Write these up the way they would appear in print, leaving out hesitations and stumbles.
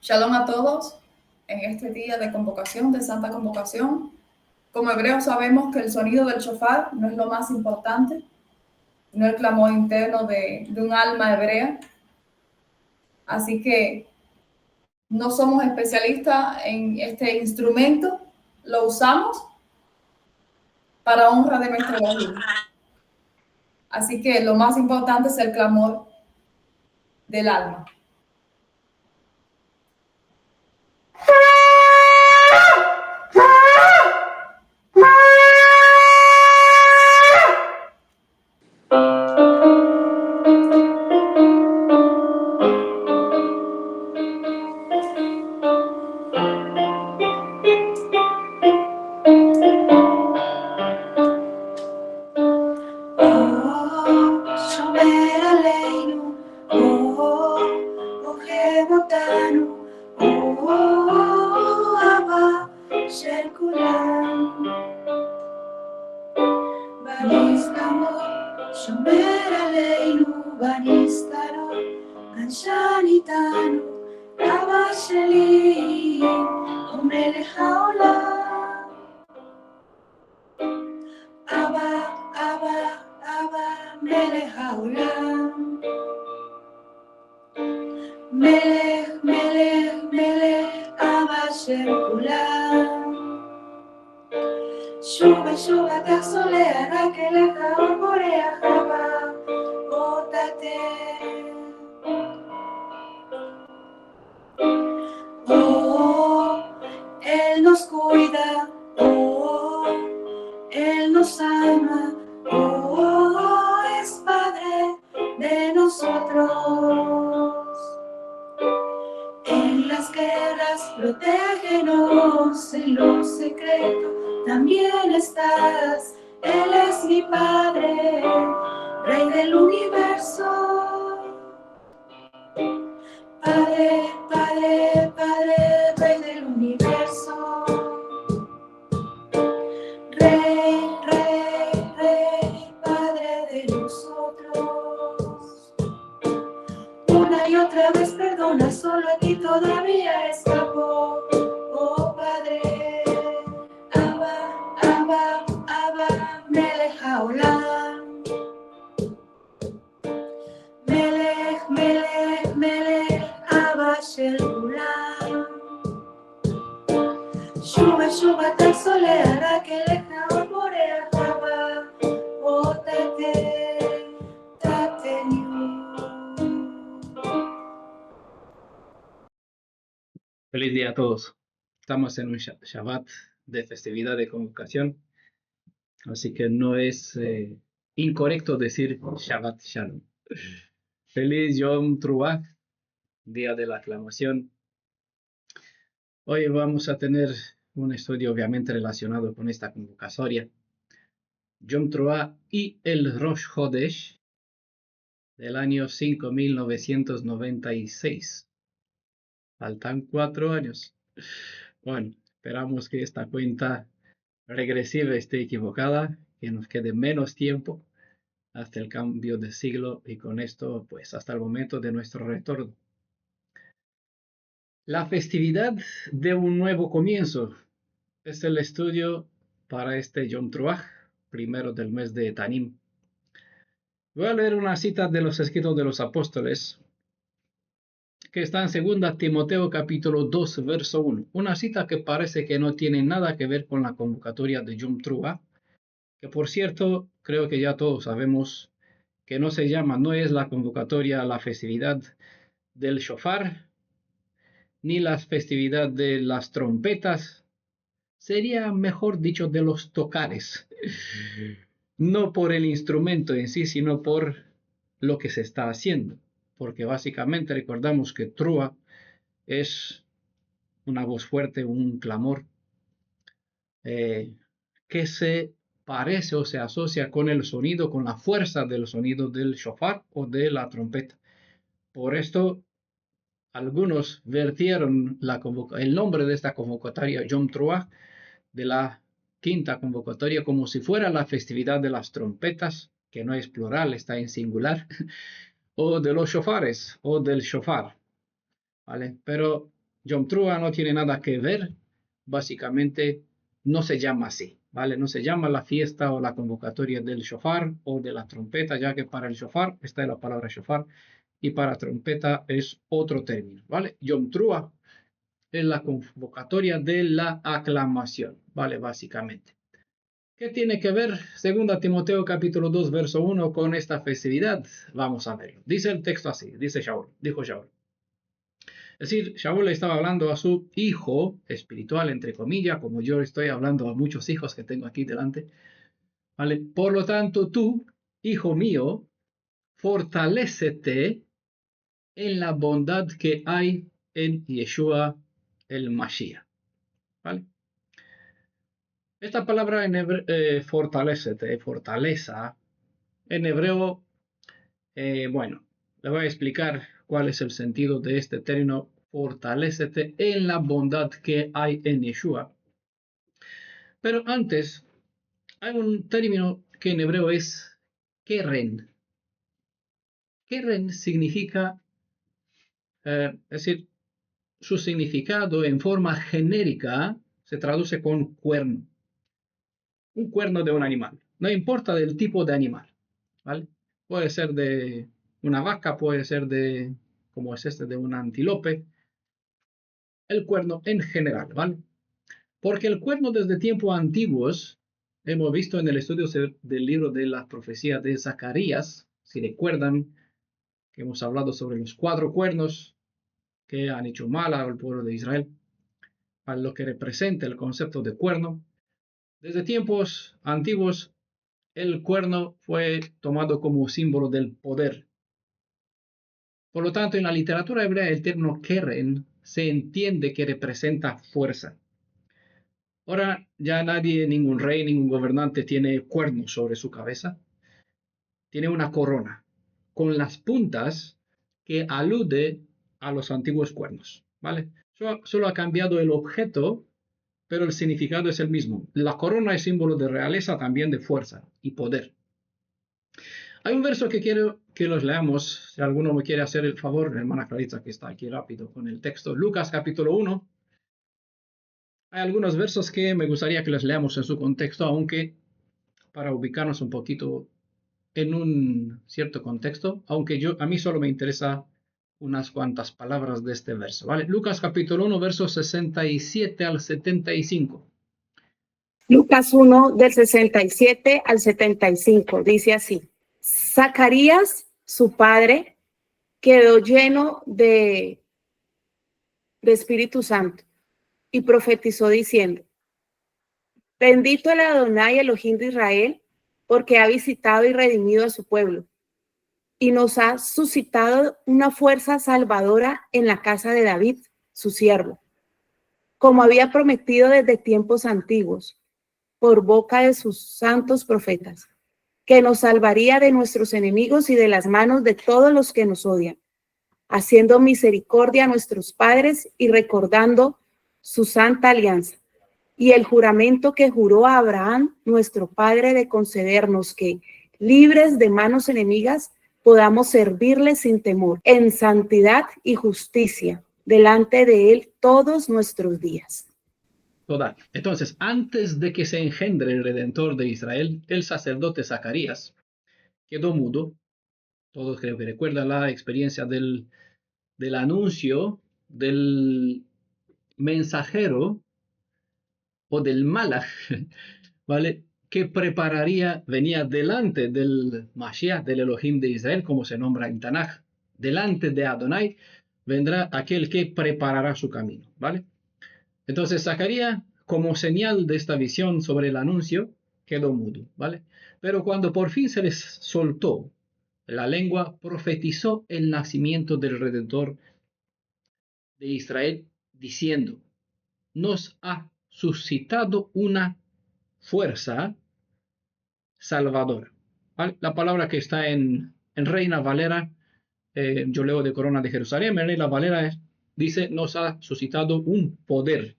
Shalom a todos en este día de convocación, de Santa Convocación. Como hebreos sabemos que el sonido del shofar no es lo más importante, no el clamor interno de un alma hebrea. Así que no somos especialistas en este instrumento, lo usamos para honra de nuestro Elohim. Así que lo más importante es el clamor del alma. Él nos cuida, Él nos ama, es Padre de nosotros. En las guerras protégenos, en lo secreto también estás. Él es mi Padre, Rey del universo. Padre, Padre, Padre, Rey del universo. Rey, Rey, Rey, Padre de nosotros. Una y otra vez perdona, solo a ti todavía escapó. Oh Padre, Abba, Abba, Abba, Melech Haolam. Melech, Melech, Melech, Abba Shel Kulam. Shuba, Shuba, Taxole, Arakelech, Naor, Boreach, Abba, Otate, Tatenu. Feliz día a todos. Estamos en un Shabbat de festividad de convocación, así que no es incorrecto decir Shabbat Shalom. Feliz Yom Truah, día de la aclamación. Hoy vamos a tener un estudio obviamente relacionado con esta convocatoria. Yom Truah y el Rosh Chodesh del año 5996. Faltan 4 años. Bueno, esperamos que esta cuenta regresiva esté equivocada, que nos quede menos tiempo hasta el cambio de siglo y con esto, pues hasta el momento de nuestro retorno. La festividad de un nuevo comienzo es el estudio para este Yom Truah, primero del mes de Tanim. Voy a leer una cita de los escritos de los apóstoles que está en 2 Timoteo capítulo 2, verso 1. Una cita que parece que no tiene nada que ver con la convocatoria de Yom Truah, que por cierto, creo que ya todos sabemos que no es la convocatoria a la festividad del shofar, ni la festividad de las trompetas, sería mejor dicho de los tocares, no por el instrumento en sí, sino por lo que se está haciendo, porque básicamente recordamos que Trua es una voz fuerte, un clamor que se parece o se asocia con el sonido, con la fuerza del sonido del shofar o de la trompeta. Por esto, algunos vertieron el nombre de esta convocatoria, Yom Truah, de la quinta convocatoria, como si fuera la festividad de las trompetas, que no es plural, está en singular, o de los shofares, o del shofar, ¿vale? Pero Yom Teruah no tiene nada que ver, básicamente no se llama así, ¿vale? No se llama la fiesta o la convocatoria del shofar o de la trompeta, ya que para el shofar está la palabra shofar y para trompeta es otro término, ¿vale? Yom Teruah es la convocatoria de la aclamación, ¿vale? Básicamente. ¿Qué tiene que ver 2 Timoteo capítulo 2 verso 1 con esta festividad? Vamos a verlo. Dice el texto así, dijo Shaul. Es decir, Shaul le estaba hablando a su hijo espiritual, entre comillas, como yo estoy hablando a muchos hijos que tengo aquí delante. ¿Vale? Por lo tanto, tú, hijo mío, fortalécete en la bondad que hay en Yeshua el Mashiach. ¿Vale? Esta palabra en hebreo, fortalécete, fortaleza, en hebreo, bueno, le voy a explicar cuál es el sentido de este término, fortalécete en la bondad que hay en Yeshua. Pero antes, hay un término que en hebreo es keren. Keren significa, es decir, su significado en forma genérica se traduce con cuerno. Un cuerno de un animal. No importa del tipo de animal, ¿vale? Puede ser de una vaca, puede ser de, como es este, de un antílope. El cuerno en general, ¿vale? Porque el cuerno desde tiempos antiguos, hemos visto en el estudio del libro de la profecía de Zacarías, si recuerdan que hemos hablado sobre los 4 cuernos que han hecho mal al pueblo de Israel, a lo que representa el concepto de cuerno. Desde tiempos antiguos, el cuerno fue tomado como símbolo del poder. Por lo tanto, en la literatura hebrea, el término keren se entiende que representa fuerza. Ahora ya nadie, ningún rey, ningún gobernante tiene cuernos sobre su cabeza. Tiene una corona con las puntas que alude a los antiguos cuernos, ¿vale? Solo ha cambiado el objeto, pero el significado es el mismo. La corona es símbolo de realeza, también de fuerza y poder. Hay un verso que quiero que los leamos, si alguno me quiere hacer el favor, hermana Clarita, que está aquí rápido con el texto. Lucas capítulo 1. Hay algunos versos que me gustaría que los leamos en su contexto, aunque para ubicarnos un poquito en un cierto contexto, aunque a mí solo me interesa unas cuantas palabras de este verso, ¿vale? Lucas capítulo 1, versos 67 al 75. Lucas 1, del 67 al 75, dice así. Zacarías, su padre, quedó lleno de Espíritu Santo y profetizó diciendo, bendito el Adonai Elohim de Israel, porque ha visitado y redimido a su pueblo, y nos ha suscitado una fuerza salvadora en la casa de David, su siervo, como había prometido desde tiempos antiguos, por boca de sus santos profetas, que nos salvaría de nuestros enemigos y de las manos de todos los que nos odian, haciendo misericordia a nuestros padres y recordando su santa alianza y el juramento que juró a Abraham, nuestro padre, de concedernos que, libres de manos enemigas, podamos servirle sin temor, en santidad y justicia, delante de él todos nuestros días. Total. Entonces, antes de que se engendre el Redentor de Israel, el sacerdote Zacarías quedó mudo. Todos creo que recuerdan la experiencia del anuncio del mensajero o del malach, ¿vale? Que venía delante del Mashiach, del Elohim de Israel, como se nombra en Tanaj. Delante de Adonai vendrá aquel que preparará su camino, ¿vale? Entonces Zacarías, como señal de esta visión sobre el anuncio, quedó mudo, ¿vale? Pero cuando por fin se les soltó la lengua, profetizó el nacimiento del Redentor de Israel, diciendo, nos ha suscitado una fuerza salvadora. ¿Vale? La palabra que está en Reina Valera, yo leo de Corona de Jerusalén, en Reina Valera dice, nos ha suscitado un poder.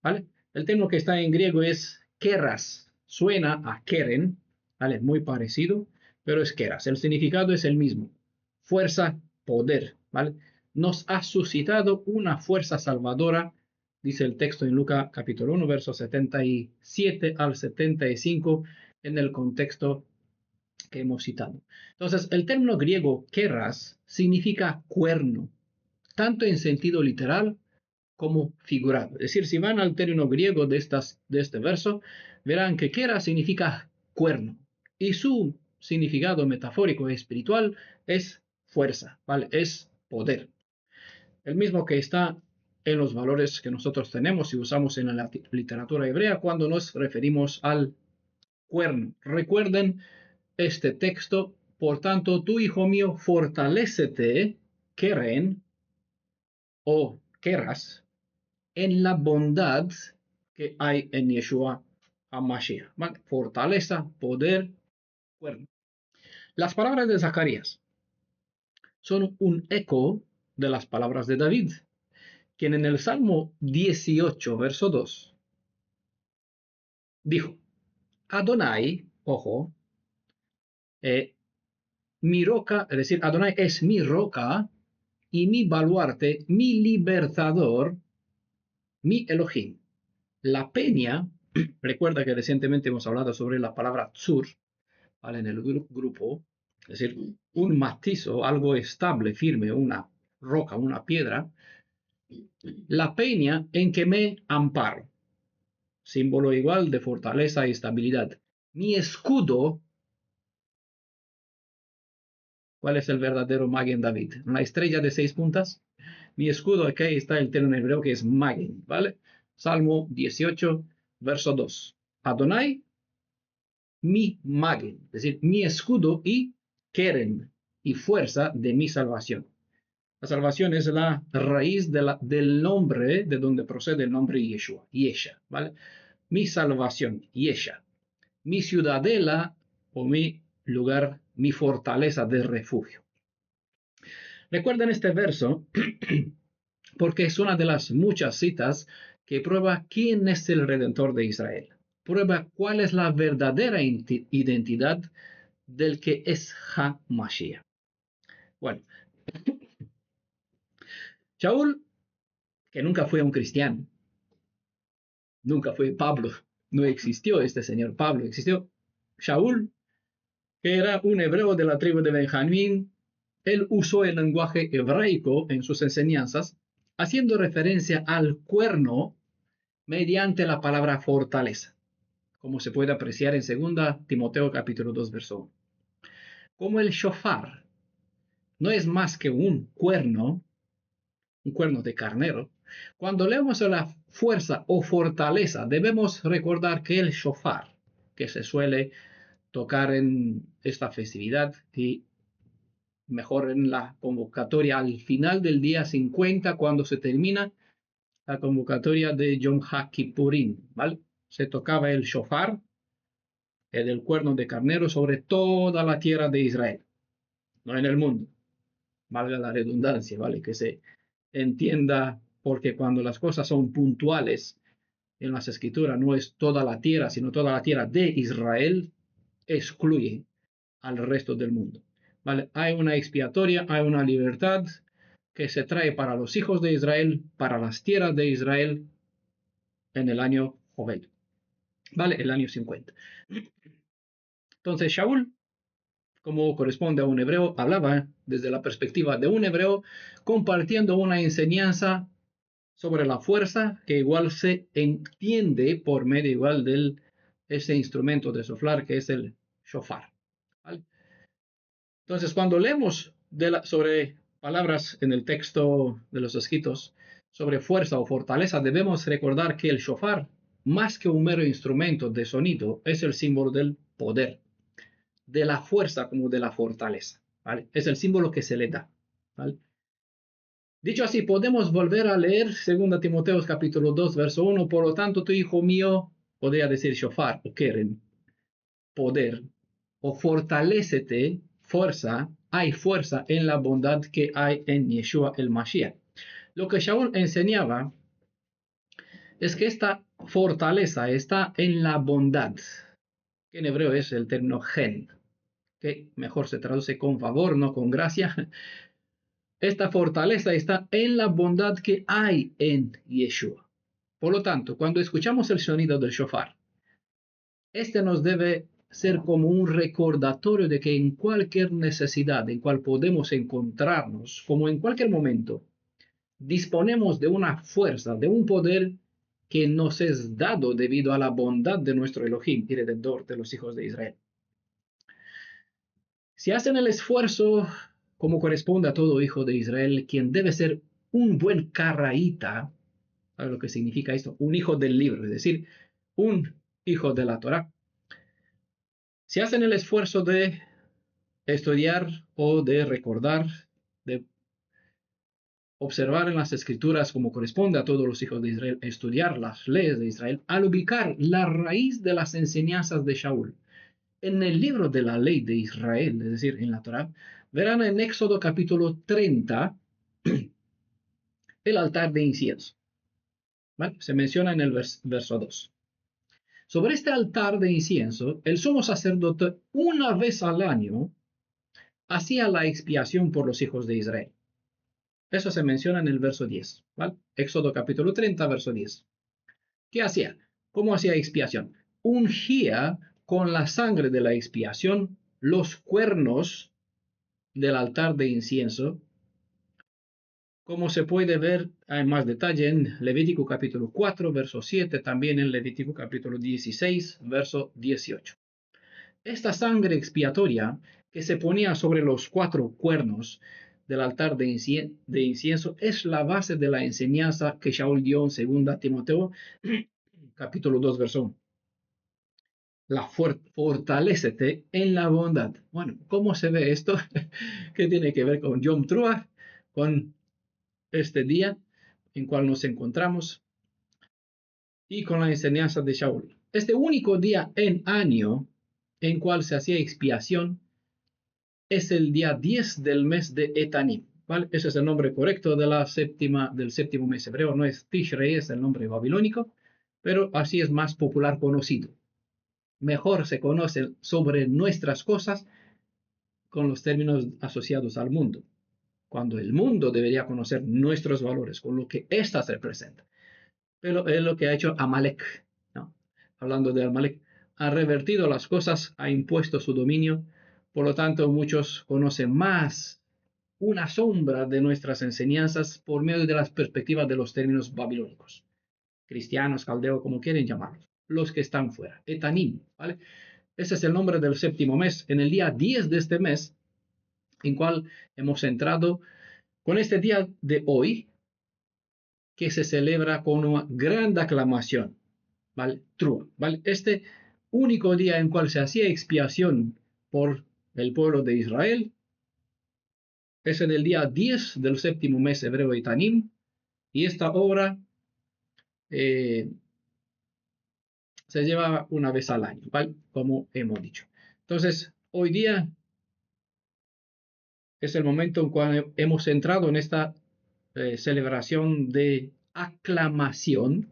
¿Vale? El término que está en griego es keras, suena a keren, ¿vale? Muy parecido, pero es keras. El significado es el mismo, fuerza, poder, ¿vale? nos ha suscitado una fuerza salvadora, dice el texto en Lucas capítulo 1, versos 77 al 75, en el contexto que hemos citado. Entonces, el término griego keras significa cuerno, tanto en sentido literal como figurado. Es decir, si van al término griego de este verso, verán que keras significa cuerno y su significado metafórico y espiritual es fuerza, ¿vale? Es poder. El mismo que está en los valores que nosotros tenemos y usamos en la literatura hebrea cuando nos referimos al cuerno. Recuerden este texto, por tanto, tú, hijo mío, fortalécete, keren, o keras, en la bondad que hay en Yeshua HaMashiach. ¿Vale? Fortaleza, poder, cuerno. Las palabras de Zacarías son un eco de las palabras de David, quien en el Salmo 18, verso 2, dijo, Adonai, ojo, mi roca, es decir, Adonai es mi roca y mi baluarte, mi libertador, mi Elohim. La peña, recuerda que recientemente hemos hablado sobre la palabra tzur, ¿vale? En el grupo, es decir, un matizo, algo estable, firme, una roca, una piedra. La peña en que me amparo, símbolo igual de fortaleza y estabilidad. Mi escudo, ¿cuál es el verdadero Magen David? ¿Una estrella de 6 puntas? Mi escudo, aquí está el término hebreo que es Magen, ¿vale? Salmo 18, verso 2. Adonai, mi Magen, es decir, mi escudo y keren, y fuerza de mi salvación. La salvación es la raíz del nombre de donde procede el nombre Yeshua, Yesha, ¿vale? Mi salvación, Yesha. Mi ciudadela o mi lugar, mi fortaleza de refugio. Recuerden este verso porque es una de las muchas citas que prueba quién es el Redentor de Israel. Prueba cuál es la verdadera identidad del que es HaMashiach. Bueno, Shaul, que nunca fue un cristiano, nunca fue Pablo, no existió este señor Pablo, existió Shaul, que era un hebreo de la tribu de Benjamín. Él usó el lenguaje hebraico en sus enseñanzas, haciendo referencia al cuerno mediante la palabra fortaleza, como se puede apreciar en 2 Timoteo capítulo 2, verso 1. Como el shofar no es más que un cuerno de carnero, cuando leemos a la fuerza o fortaleza, debemos recordar que el shofar, que se suele tocar en esta festividad y mejor en la convocatoria al final del día 50, cuando se termina la convocatoria de Yom HaKippurim, ¿vale? Se tocaba el shofar, el cuerno de carnero, sobre toda la tierra de Israel, no en el mundo, valga la redundancia, ¿vale? Que se entienda, porque cuando las cosas son puntuales en las escrituras, no es toda la tierra, sino toda la tierra de Israel, excluye al resto del mundo. ¿Vale? Hay una expiatoria, hay una libertad que se trae para los hijos de Israel, para las tierras de Israel en el año Jovel, ¿vale? El año 50. Entonces Shaul, como corresponde a un hebreo, hablaba desde la perspectiva de un hebreo, compartiendo una enseñanza sobre la fuerza que igual se entiende por medio igual de ese instrumento de soflar que es el shofar, ¿vale? Entonces, cuando leemos sobre palabras en el texto de los escritos sobre fuerza o fortaleza, debemos recordar que el shofar, más que un mero instrumento de sonido, es el símbolo del poder, de la fuerza como de la fortaleza, ¿vale? Es el símbolo que se le da, ¿vale? Dicho así, podemos volver a leer 2 Timoteo capítulo 2, verso 1. Por lo tanto, tu hijo mío, podría decir shofar o keren, poder, o fortalécete, fuerza, hay fuerza en la bondad que hay en Yeshua el Mashiach. Lo que Shaul enseñaba es que esta fortaleza está en la bondad, que en hebreo es el término gen, que mejor se traduce con favor, no con gracia, Esta fortaleza está en la bondad que hay en Yeshua. Por lo tanto, cuando escuchamos el sonido del shofar, este nos debe ser como un recordatorio de que en cualquier necesidad en cual podemos encontrarnos, como en cualquier momento, disponemos de una fuerza, de un poder que nos es dado debido a la bondad de nuestro Elohim y Redentor de los hijos de Israel. Si hacen el esfuerzo como corresponde a todo hijo de Israel, quien debe ser un buen caraíta, ¿sabe lo que significa esto? Un hijo del libro, es decir, un hijo de la Torá. Si hacen el esfuerzo de estudiar o de recordar, de observar en las escrituras como corresponde a todos los hijos de Israel, estudiar las leyes de Israel, al ubicar la raíz de las enseñanzas de Shaul en el libro de la ley de Israel, es decir, en la Torá, verán en Éxodo capítulo 30 el altar de incienso. ¿Vale? Se menciona en el verso 2. Sobre este altar de incienso, el sumo sacerdote una vez al año hacía la expiación por los hijos de Israel. Eso se menciona en el verso 10. ¿Vale? Éxodo capítulo 30, verso 10. ¿Qué hacía? ¿Cómo hacía expiación? Ungía con la sangre de la expiación los cuernos del altar de incienso, como se puede ver en más detalle en Levítico capítulo 4, verso 7, también en Levítico capítulo 16, verso 18. Esta sangre expiatoria que se ponía sobre los 4 cuernos del altar de incienso es la base de la enseñanza que Shaul dio en 2 Timoteo capítulo 2, verso 1. Fortalécete en la bondad. Bueno, ¿cómo se ve esto? ¿Qué tiene que ver con Yom Teruah? Con este día en cual nos encontramos y con la enseñanza de Shaul. Este único día en año en cual se hacía expiación es el día 10 del mes de Etanim. ¿Vale? Ese es el nombre correcto de del séptimo mes hebreo. No es Tishrei, es el nombre babilónico, pero así es más popular conocido. Mejor se conoce sobre nuestras cosas con los términos asociados al mundo, cuando el mundo debería conocer nuestros valores, con lo que éstas representan. Pero es lo que ha hecho Amalek, ¿no? Hablando de Amalek, ha revertido las cosas, ha impuesto su dominio, por lo tanto muchos conocen más una sombra de nuestras enseñanzas por medio de las perspectivas de los términos babilónicos, cristianos, caldeos, como quieren llamarlos, los que están fuera, Etanim, ¿vale? Ese es el nombre del séptimo mes. En el día 10 de este mes, en cual hemos entrado con este día de hoy, que se celebra con una gran aclamación, ¿vale? True, ¿vale? Este único día en cual se hacía expiación por el pueblo de Israel es en el día 10 del séptimo mes hebreo Etanim, y esta obra se lleva una vez al año, ¿vale? Como hemos dicho. Entonces, hoy día es el momento en cual hemos entrado en esta celebración de aclamación,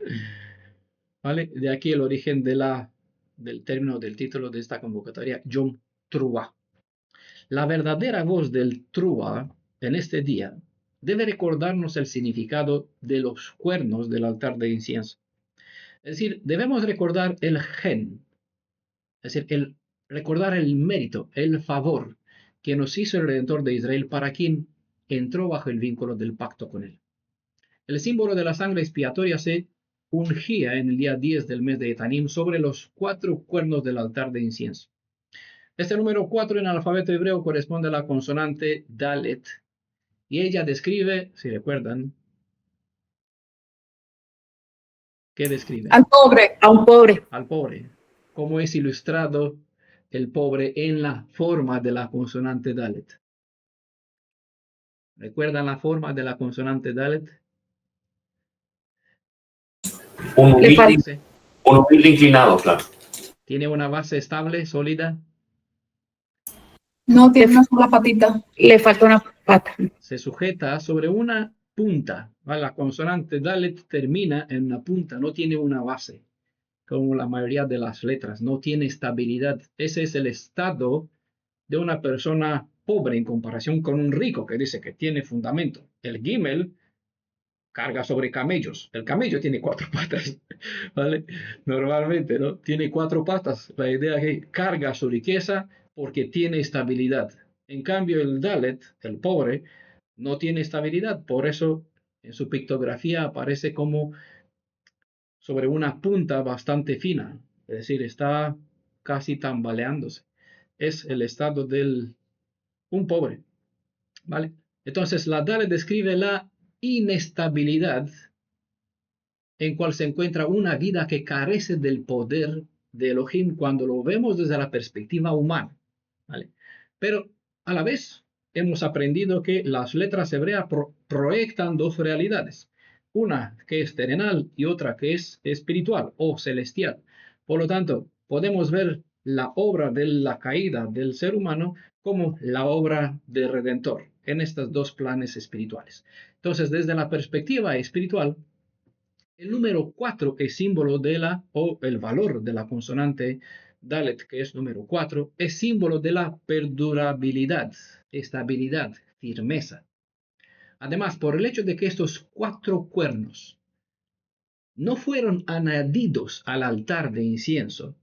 ¿vale? De aquí el origen del término, del título de esta convocatoria, Yom Teruah. La verdadera voz del Teruah en este día debe recordarnos el significado de los cuernos del altar de incienso. Es decir, debemos recordar el gen, es decir, recordar el mérito, el favor que nos hizo el Redentor de Israel para quien entró bajo el vínculo del pacto con él. El símbolo de la sangre expiatoria se ungía en el día 10 del mes de Etanim sobre los 4 cuernos del altar de incienso. Este número 4 en el alfabeto hebreo corresponde a la consonante Dalet, y ella describe, si recuerdan, ¿qué describe? Al pobre. A un pobre. Al pobre. ¿Cómo es ilustrado el pobre en la forma de la consonante Dalet? ¿Recuerdan la forma de la consonante Dalet? Un Le humilde, falta. un humilde inclinado, claro. ¿Tiene una base estable, sólida? No tiene una sola patita. Le falta una pata. Se sujeta sobre una punta. ¿Vale? La consonante Dalet termina en una punta, no tiene una base, como la mayoría de las letras, no tiene estabilidad. Ese es el estado de una persona pobre en comparación con un rico que dice que tiene fundamento. El Gimel carga sobre camellos. El camello tiene 4 patas, ¿vale? Normalmente, ¿no? Tiene 4 patas. La idea es que carga su riqueza porque tiene estabilidad. En cambio, el Dalet, el pobre, no tiene estabilidad. Por eso, en su pictografía aparece como sobre una punta bastante fina. Es decir, está casi tambaleándose. Es el estado del un pobre, ¿vale? Entonces, la Dalet describe la inestabilidad en cual se encuentra una vida que carece del poder de Elohim cuando lo vemos desde la perspectiva humana, ¿vale? Pero a la vez hemos aprendido que las letras hebreas proyectan dos realidades, una que es terrenal y otra que es espiritual o celestial. Por lo tanto, podemos ver la obra de la caída del ser humano como la obra del Redentor en estos dos planes espirituales. Entonces, desde la perspectiva espiritual, el número 4 es símbolo de o el valor de la consonante Dalet, que es número 4, es símbolo de la perdurabilidad, estabilidad, firmeza. Además, por el hecho de que estos 4 cuernos no fueron añadidos al altar de incienso,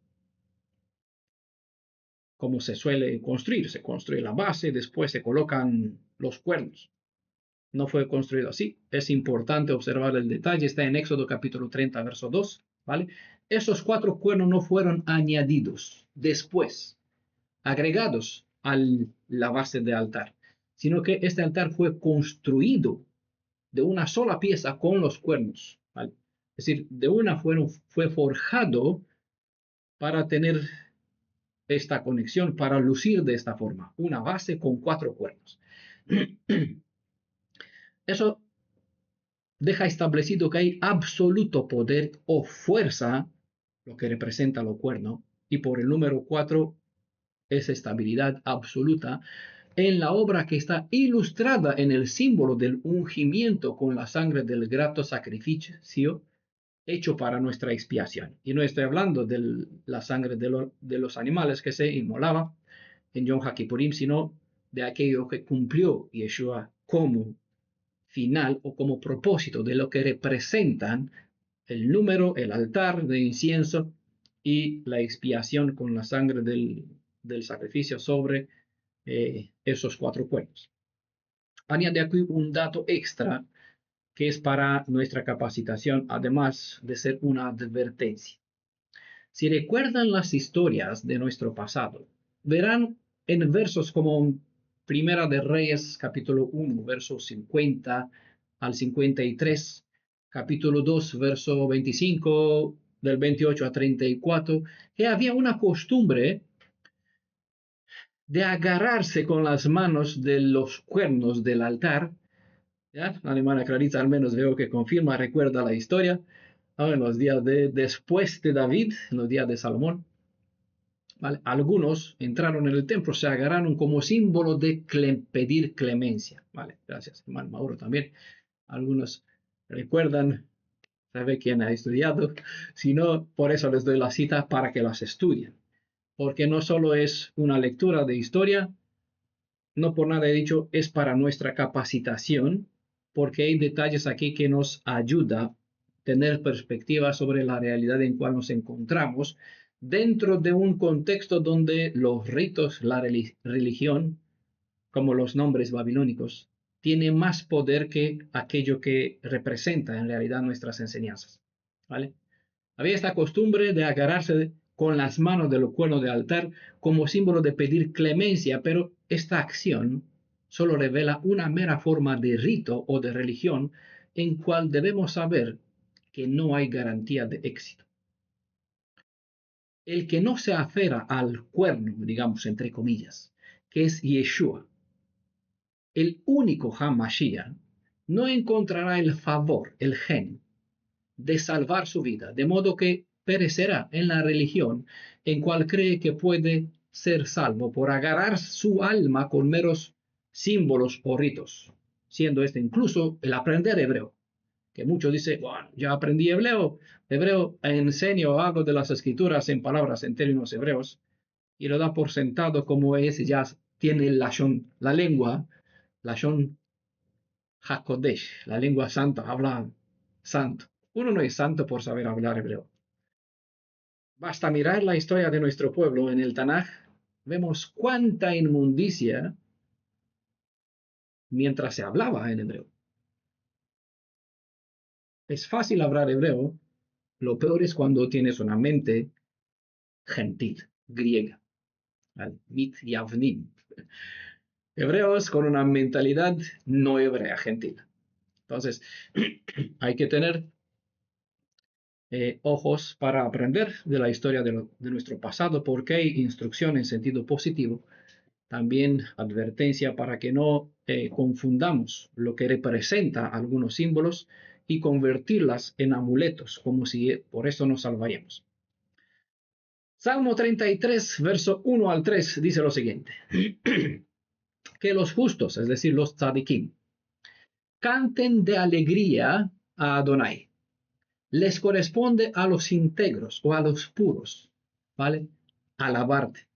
como se suele construir, se construye la base, después se colocan los cuernos. No fue construido así. Es importante observar el detalle. Está en Éxodo capítulo 30, verso 2, ¿vale? Esos 4 cuernos no fueron añadidos después, agregados a la base del altar, sino que este altar fue construido de una sola pieza con los cuernos, ¿vale? Es decir, fue forjado para tener esta conexión, para lucir de esta forma, una base con 4 cuernos. Eso deja establecido que hay absoluto poder o fuerza, lo que representa lo cuerno, y por el número 4 es estabilidad absoluta en la obra que está ilustrada en el símbolo del ungimiento con la sangre del grato sacrificio hecho para nuestra expiación. Y no estoy hablando de la sangre de los animales que se inmolaba en Yom HaKippurim, sino de aquello que cumplió Yeshua como final o como propósito de lo que representan el número, el altar de incienso y la expiación con la sangre del sacrificio sobre esos 4 cuernos. Añade aquí un dato extra que es para nuestra capacitación, además de ser una advertencia. Si recuerdan las historias de nuestro pasado, verán en versos como Primera de Reyes, capítulo 1, versos 50 al 53, capítulo 2, verso 25, del 28 a 34, que había una costumbre de agarrarse con las manos de los cuernos del altar. ¿Ya? La hermana Clarita al menos veo que confirma, recuerda la historia, ¿no? En los días después de David, en los días de Salomón. ¿Vale? Algunos entraron en el templo, se agarraron como símbolo de pedir clemencia. ¿Vale? Gracias, hermano Mauro también. Algunos recuerdan, sabe quién ha estudiado, sino por eso les doy la cita para que las estudien. Porque no solo es una lectura de historia, no por nada he dicho, es para nuestra capacitación, porque hay detalles aquí que nos ayuda a tener perspectiva sobre la realidad en cual nos encontramos dentro de un contexto donde los ritos, la religión, como los nombres babilónicos, tiene más poder que aquello que representa en realidad nuestras enseñanzas. ¿Vale? Había esta costumbre de agarrarse con las manos de los cuernos del altar como símbolo de pedir clemencia, pero esta acción solo revela una mera forma de rito o de religión en cual debemos saber que no hay garantía de éxito. El que no se aferra al cuerno, digamos entre comillas, que es Yeshua, el único Hamashiach, no encontrará el favor, el gen, de salvar su vida, de modo que perecerá en la religión en cual cree que puede ser salvo por agarrar su alma con meros símbolos o ritos, siendo este incluso el aprender hebreo, que muchos dicen, bueno, ya aprendí hebreo, enseño algo de las escrituras en palabras, en términos hebreos, y lo da por sentado como es ya tiene el lashon, la lengua, lashon hakodesh, la lengua santa, habla santo. Uno no es santo por saber hablar hebreo. Basta mirar la historia de nuestro pueblo en el Tanaj, vemos cuánta inmundicia mientras se hablaba en hebreo. Es fácil hablar hebreo, lo peor es cuando tienes una mente gentil, griega. Mit Yavnim. Hebreos con una mentalidad no hebrea, gentil. Entonces, hay que tener ojos para aprender de la historia de nuestro pasado, porque hay instrucción en sentido positivo, también advertencia para que no confundamos lo que representa algunos símbolos y convertirlas en amuletos, como si por eso nos salvaríamos. Salmo 33, verso 1 al 3, dice lo siguiente. Que los justos, es decir, los tzadikim, canten de alegría a Adonai. Les corresponde a los íntegros o a los puros, ¿vale? Alabarte.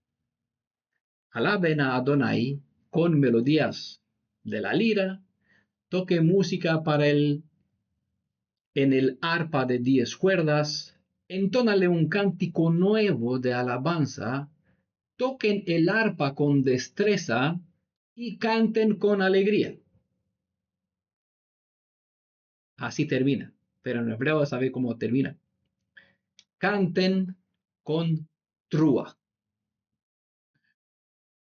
Alaben a Adonai con melodías de la lira, toque música para él en el arpa de 10 cuerdas, entónale un cántico nuevo de alabanza, toquen el arpa con destreza y canten con alegría. Así termina, pero en hebreo sabe cómo termina. Canten con trúa.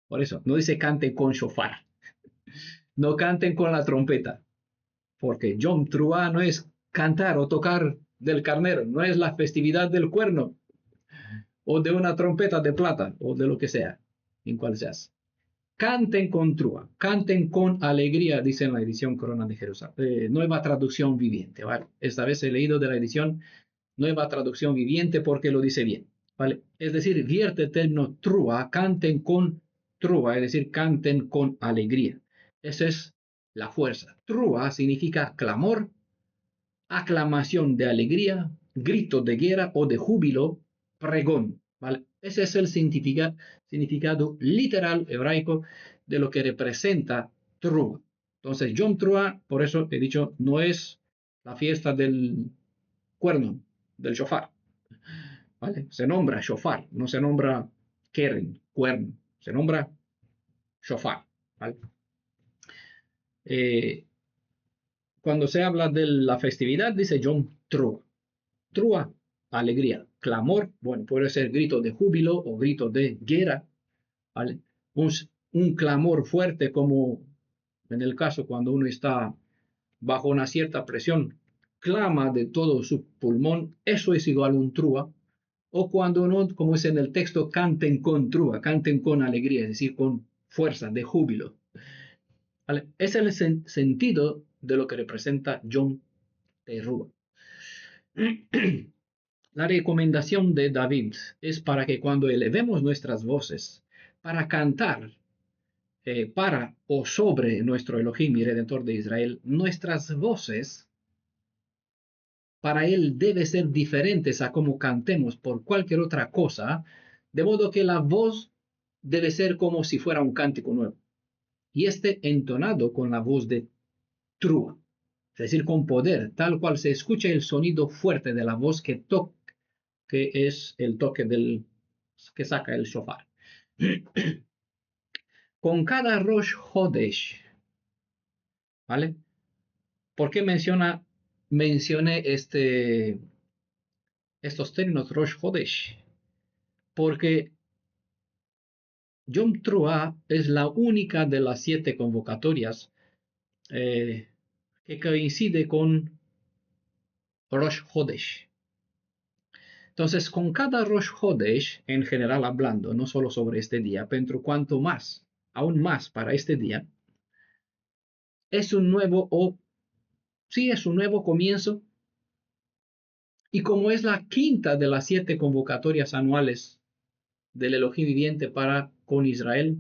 Por eso, no dice canten con shofar. No canten con la trompeta, porque Yom Trúa no es cantar o tocar del carnero, no es la festividad del cuerno o de una trompeta de plata o de lo que sea, en cual seas. Canten con trúa, canten con alegría, dice en la edición Corona de Jerusalén, Nueva Traducción Viviente, ¿vale? Esta vez he leído de la edición Nueva Traducción Viviente porque lo dice bien, ¿vale? Es decir, vierte el término trúa, canten con trúa, es decir, canten con alegría. Esa es la fuerza. Trúa significa clamor, aclamación de alegría, grito de guerra o de júbilo, pregón, ¿vale? Ese es el significado literal hebraico de lo que representa trúa. Entonces, Yom Trúa, por eso he dicho, no es la fiesta del cuerno, del shofar, ¿vale? Se nombra shofar, no se nombra keren, cuerno, se nombra shofar, ¿vale? Cuando se habla de la festividad, dice Yom Trúa. Trúa, alegría. Clamor, bueno, puede ser grito de júbilo o grito de guerra, ¿vale? Un clamor fuerte como en el caso cuando uno está bajo una cierta presión, clama de todo su pulmón, eso es igual a un trúa. O cuando uno, como es en el texto, canten con trúa, canten con alegría, es decir, con fuerza, de júbilo. ¿Vale? Ese es el sentido de lo que representa Yom Teruah. La recomendación de David es para que cuando elevemos nuestras voces para cantar para o sobre nuestro Elohim y Redentor de Israel, nuestras voces para él debe ser diferentes a como cantemos por cualquier otra cosa, de modo que la voz debe ser como si fuera un cántico nuevo. Y entonado con la voz de trúa, es decir, con poder, tal cual se escucha el sonido fuerte de la voz que es el toque que saca el shofar. Con cada Rosh Hodesh, ¿vale? ¿Por qué mencioné estos términos Rosh Hodesh? Porque Yom Teruah es la única de las 7 convocatorias que coincide con Rosh Hodesh. Entonces, con cada Rosh Hodesh, en general hablando, no solo sobre este día, pero cuanto más, aún más para este día, es un nuevo comienzo. Y como es la quinta de las 7 convocatorias anuales del Elohim viviente para con Israel,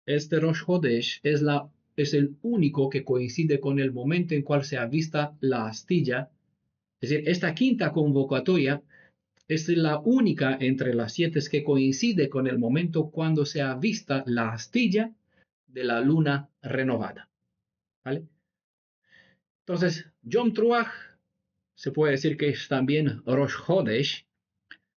este Rosh Hodesh es el único que coincide con el momento en cual se avista la astilla. Es decir, esta quinta convocatoria es la única entre las 7 que coincide con el momento cuando se avista la astilla de la luna renovada. ¿Vale? Entonces, Yom Teruah se puede decir que es también Rosh Chodesh.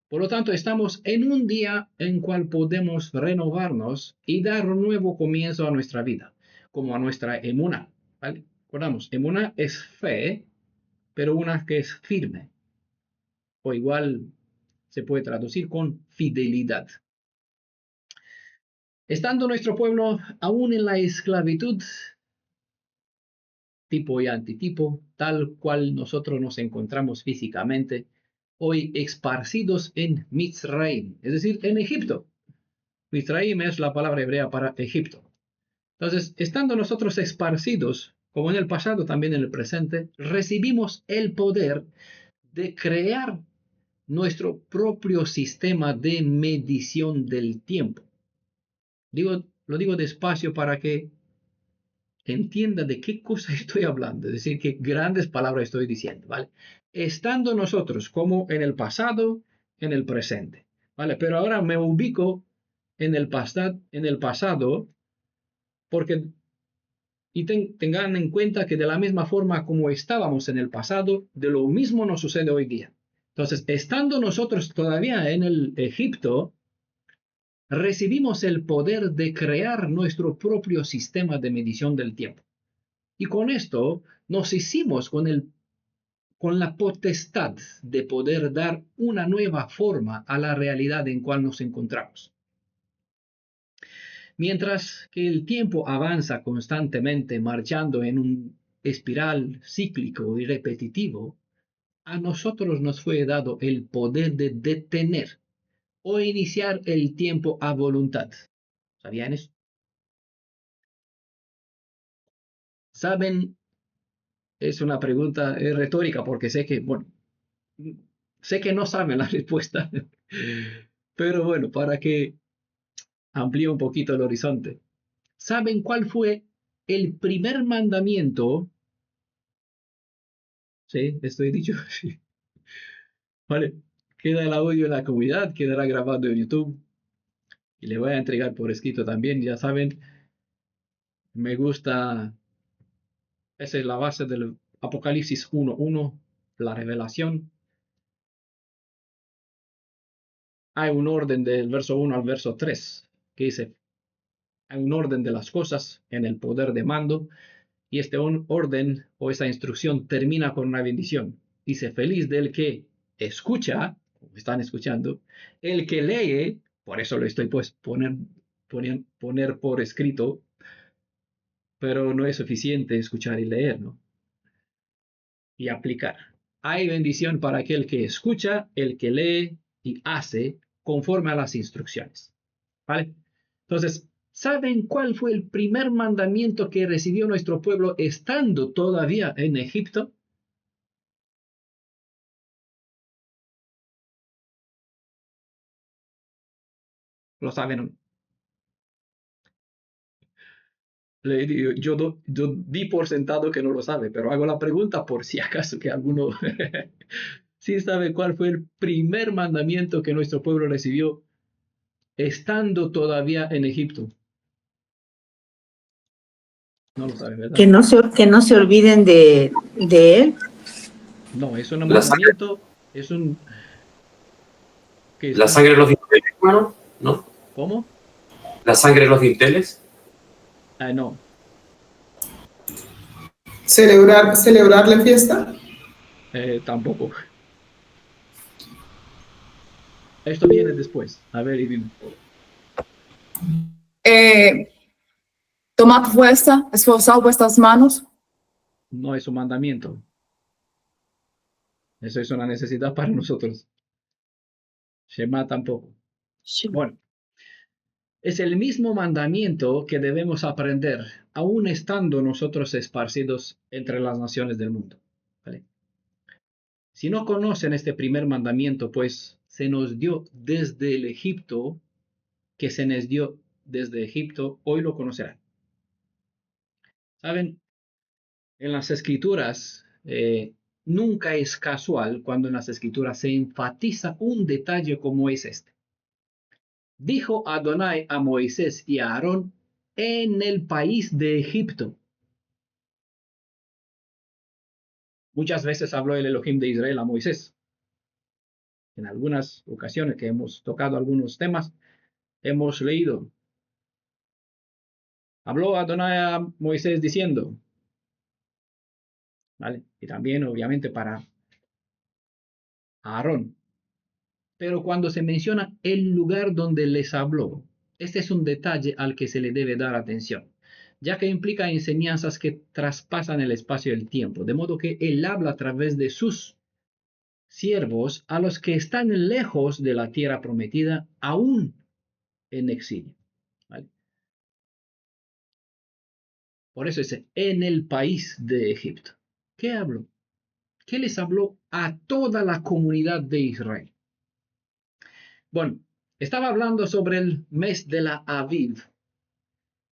Por lo tanto, estamos en un día en cual podemos renovarnos y dar un nuevo comienzo a nuestra vida, como a nuestra emuná. ¿Vale? Recordamos, emuná es fe, pero una que es firme. O igual se puede traducir con fidelidad. Estando nuestro pueblo aún en la esclavitud, tipo y antitipo, tal cual nosotros nos encontramos físicamente, hoy esparcidos en Mitzrayim, es decir, en Egipto. Mitzrayim es la palabra hebrea para Egipto. Entonces, estando nosotros esparcidos, como en el pasado, también en el presente, recibimos el poder de crear nuestro propio sistema de medición del tiempo. Lo digo despacio para que entienda de qué cosa estoy hablando, es decir, qué grandes palabras estoy diciendo, ¿vale? Estando nosotros como en el pasado, en el presente, ¿vale? Pero ahora me ubico en el pasado porque, tengan en cuenta que de la misma forma como estábamos en el pasado, de lo mismo nos sucede hoy día. Entonces, estando nosotros todavía en el Egipto, recibimos el poder de crear nuestro propio sistema de medición del tiempo. Y con esto nos hicimos con la potestad de poder dar una nueva forma a la realidad en cual nos encontramos. Mientras que el tiempo avanza constantemente marchando en un espiral cíclico y repetitivo, a nosotros nos fue dado el poder de detener o iniciar el tiempo a voluntad. ¿Sabían eso? ¿Saben? Es una pregunta retórica porque sé que, bueno, sé que no saben la respuesta, pero bueno, para que amplíe un poquito el horizonte. ¿Saben cuál fue el primer mandamiento? Sí, estoy dicho. Vale, queda el audio en la comunidad, quedará grabado en YouTube y le voy a entregar por escrito también. Ya saben, me gusta, esa es la base del Apocalipsis 1:1, la revelación. Hay un orden del verso 1 al verso 3 que dice, hay un orden de las cosas en el poder de mando y este orden o esa instrucción termina con una bendición. Dice, feliz del que escucha, como están escuchando, el que lee, por eso lo estoy pues poner por escrito, pero no es suficiente escuchar y leer, ¿no? Y aplicar. Hay bendición para aquel que escucha, el que lee y hace conforme a las instrucciones. ¿Vale? Entonces, ¿saben cuál fue el primer mandamiento que recibió nuestro pueblo estando todavía en Egipto? ¿Lo saben? Yo di por sentado que no lo sabe, pero hago la pregunta por si acaso que alguno sí sabe cuál fue el primer mandamiento que nuestro pueblo recibió estando todavía en Egipto. No lo saben, ¿verdad? Que no se olviden de él. No, es un mandamiento, es un... ¿La sangre de los dinteles, hermano? ¿No? ¿Cómo? ¿La sangre de los dinteles? No. ¿Celebrarle fiesta? Tampoco. Esto viene después. A ver, Irina. Tomad fuerza, esforzad vuestras manos. No es un mandamiento. Eso es una necesidad para nosotros. Shema tampoco. Bueno, es el mismo mandamiento que debemos aprender, aún estando nosotros esparcidos entre las naciones del mundo. ¿Vale? Si no conocen este primer mandamiento, pues se nos dio desde el Egipto, que se les dio desde Egipto, hoy lo conocerán. ¿Saben? En las escrituras nunca es casual cuando en las Escrituras se enfatiza un detalle como es este. Dijo Adonai a Moisés y a Aarón en el país de Egipto. Muchas veces habló el Elohim de Israel a Moisés. En algunas ocasiones que hemos tocado algunos temas, hemos leído. Habló Adonai a Moisés diciendo, ¿vale? Y también obviamente para Aarón. Pero cuando se menciona el lugar donde les habló, este es un detalle al que se le debe dar atención, ya que implica enseñanzas que traspasan el espacio y el tiempo, de modo que él habla a través de sus siervos a los que están lejos de la tierra prometida, aún en exilio. ¿Vale? Por eso dice, en el país de Egipto. ¿Qué habló? ¿Qué les habló a toda la comunidad de Israel? Bueno, estaba hablando sobre el mes de la Aviv,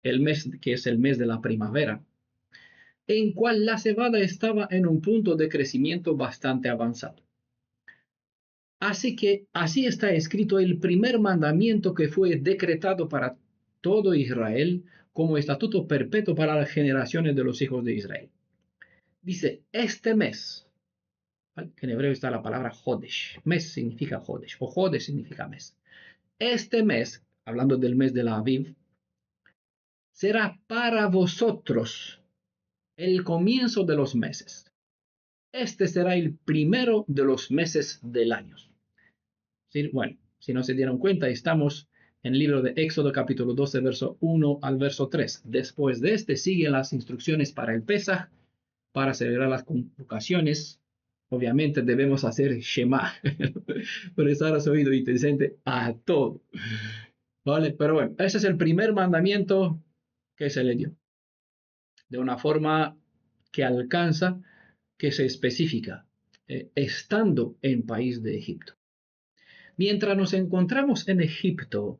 el mes que es el mes de la primavera, en cual la cebada estaba en un punto de crecimiento bastante avanzado. Así que así está escrito el primer mandamiento que fue decretado para todo Israel como estatuto perpetuo para las generaciones de los hijos de Israel. Dice, este mes, ¿vale? En hebreo está la palabra Hodesh. Mes significa Hodesh, o Hodesh significa mes. Este mes, hablando del mes de la Aviv, será para vosotros el comienzo de los meses. Este será el primero de los meses del año. ¿Sí? Bueno, si no se dieron cuenta, estamos en el libro de Éxodo capítulo 12, verso 1 al verso 3. Después de este siguen las instrucciones para el Pesaj, para celebrar las convocaciones. Obviamente debemos hacer Shema, prestar su oído inteligente a todo. ¿Vale? Pero bueno, ese es el primer mandamiento que se le dio. De una forma que alcanza, que se especifica, estando en país de Egipto. Mientras nos encontramos en Egipto,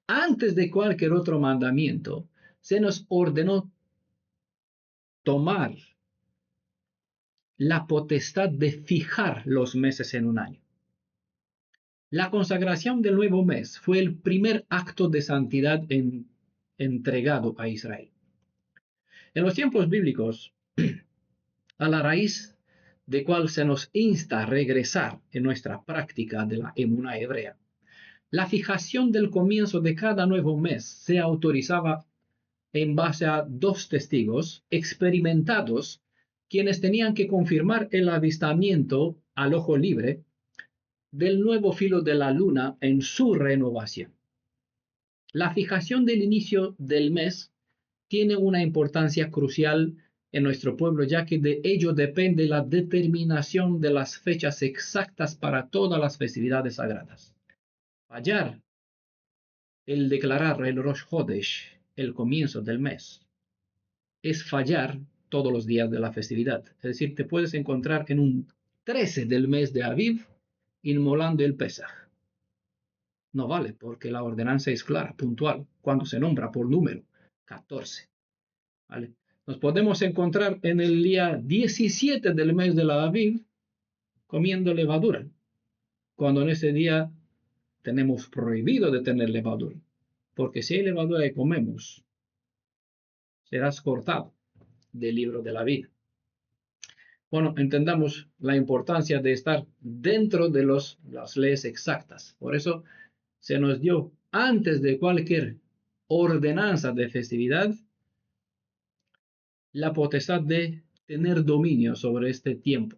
antes de cualquier otro mandamiento, se nos ordenó tomar la potestad de fijar los meses en un año. La consagración del nuevo mes fue el primer acto de santidad entregado a Israel. En los tiempos bíblicos, a la raíz de cual se nos insta a regresar en nuestra práctica de la emuná hebrea, la fijación del comienzo de cada nuevo mes se autorizaba en base a dos testigos experimentados, quienes tenían que confirmar el avistamiento al ojo libre del nuevo filo de la luna en su renovación. La fijación del inicio del mes tiene una importancia crucial en nuestro pueblo, ya que de ello depende la determinación de las fechas exactas para todas las festividades sagradas. Fallar el declarar el Rosh Hodesh, el comienzo del mes, es fallar todos los días de la festividad. Es decir, te puedes encontrar en un 13 del mes de Aviv inmolando el Pesaj. No vale, porque la ordenanza es clara, puntual, cuando se nombra por número, 14. ¿Vale? Nos podemos encontrar en el día 17 del mes de la Aviv comiendo levadura, cuando en ese día tenemos prohibido de tener levadura, porque si hay levadura y comemos, serás cortado del libro de la vida. Bueno, entendamos la importancia de estar dentro de las leyes exactas. Por eso se nos dio, antes de cualquier ordenanza de festividad, la potestad de tener dominio sobre este tiempo.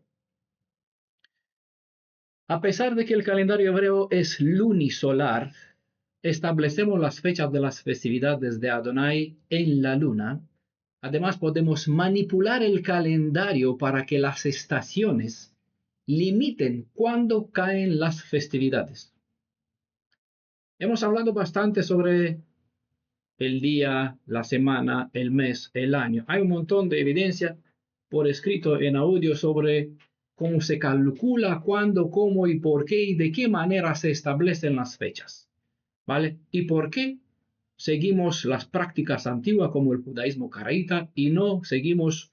A pesar de que el calendario hebreo es lunisolar, establecemos las fechas de las festividades de Adonai en la luna. Además, podemos manipular el calendario para que las estaciones limiten cuándo caen las festividades. Hemos hablado bastante sobre el día, la semana, el mes, el año. Hay un montón de evidencia por escrito en audio sobre cómo se calcula, cuándo, cómo y por qué y de qué manera se establecen las fechas. ¿Vale? ¿Y por qué seguimos las prácticas antiguas como el judaísmo caraíta y no seguimos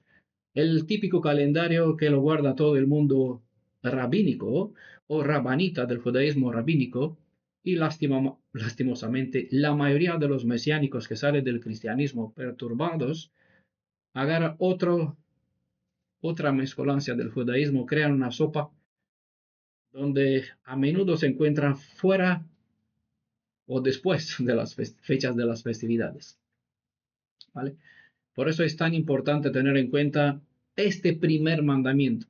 el típico calendario que lo guarda todo el mundo rabínico o rabanita del judaísmo rabínico, y lastimosamente la mayoría de los mesiánicos que salen del cristianismo perturbados agarran otra mezcolancia del judaísmo, crean una sopa donde a menudo se encuentran fuera o después de las fechas de las festividades. ¿Vale? Por eso es tan importante tener en cuenta este primer mandamiento.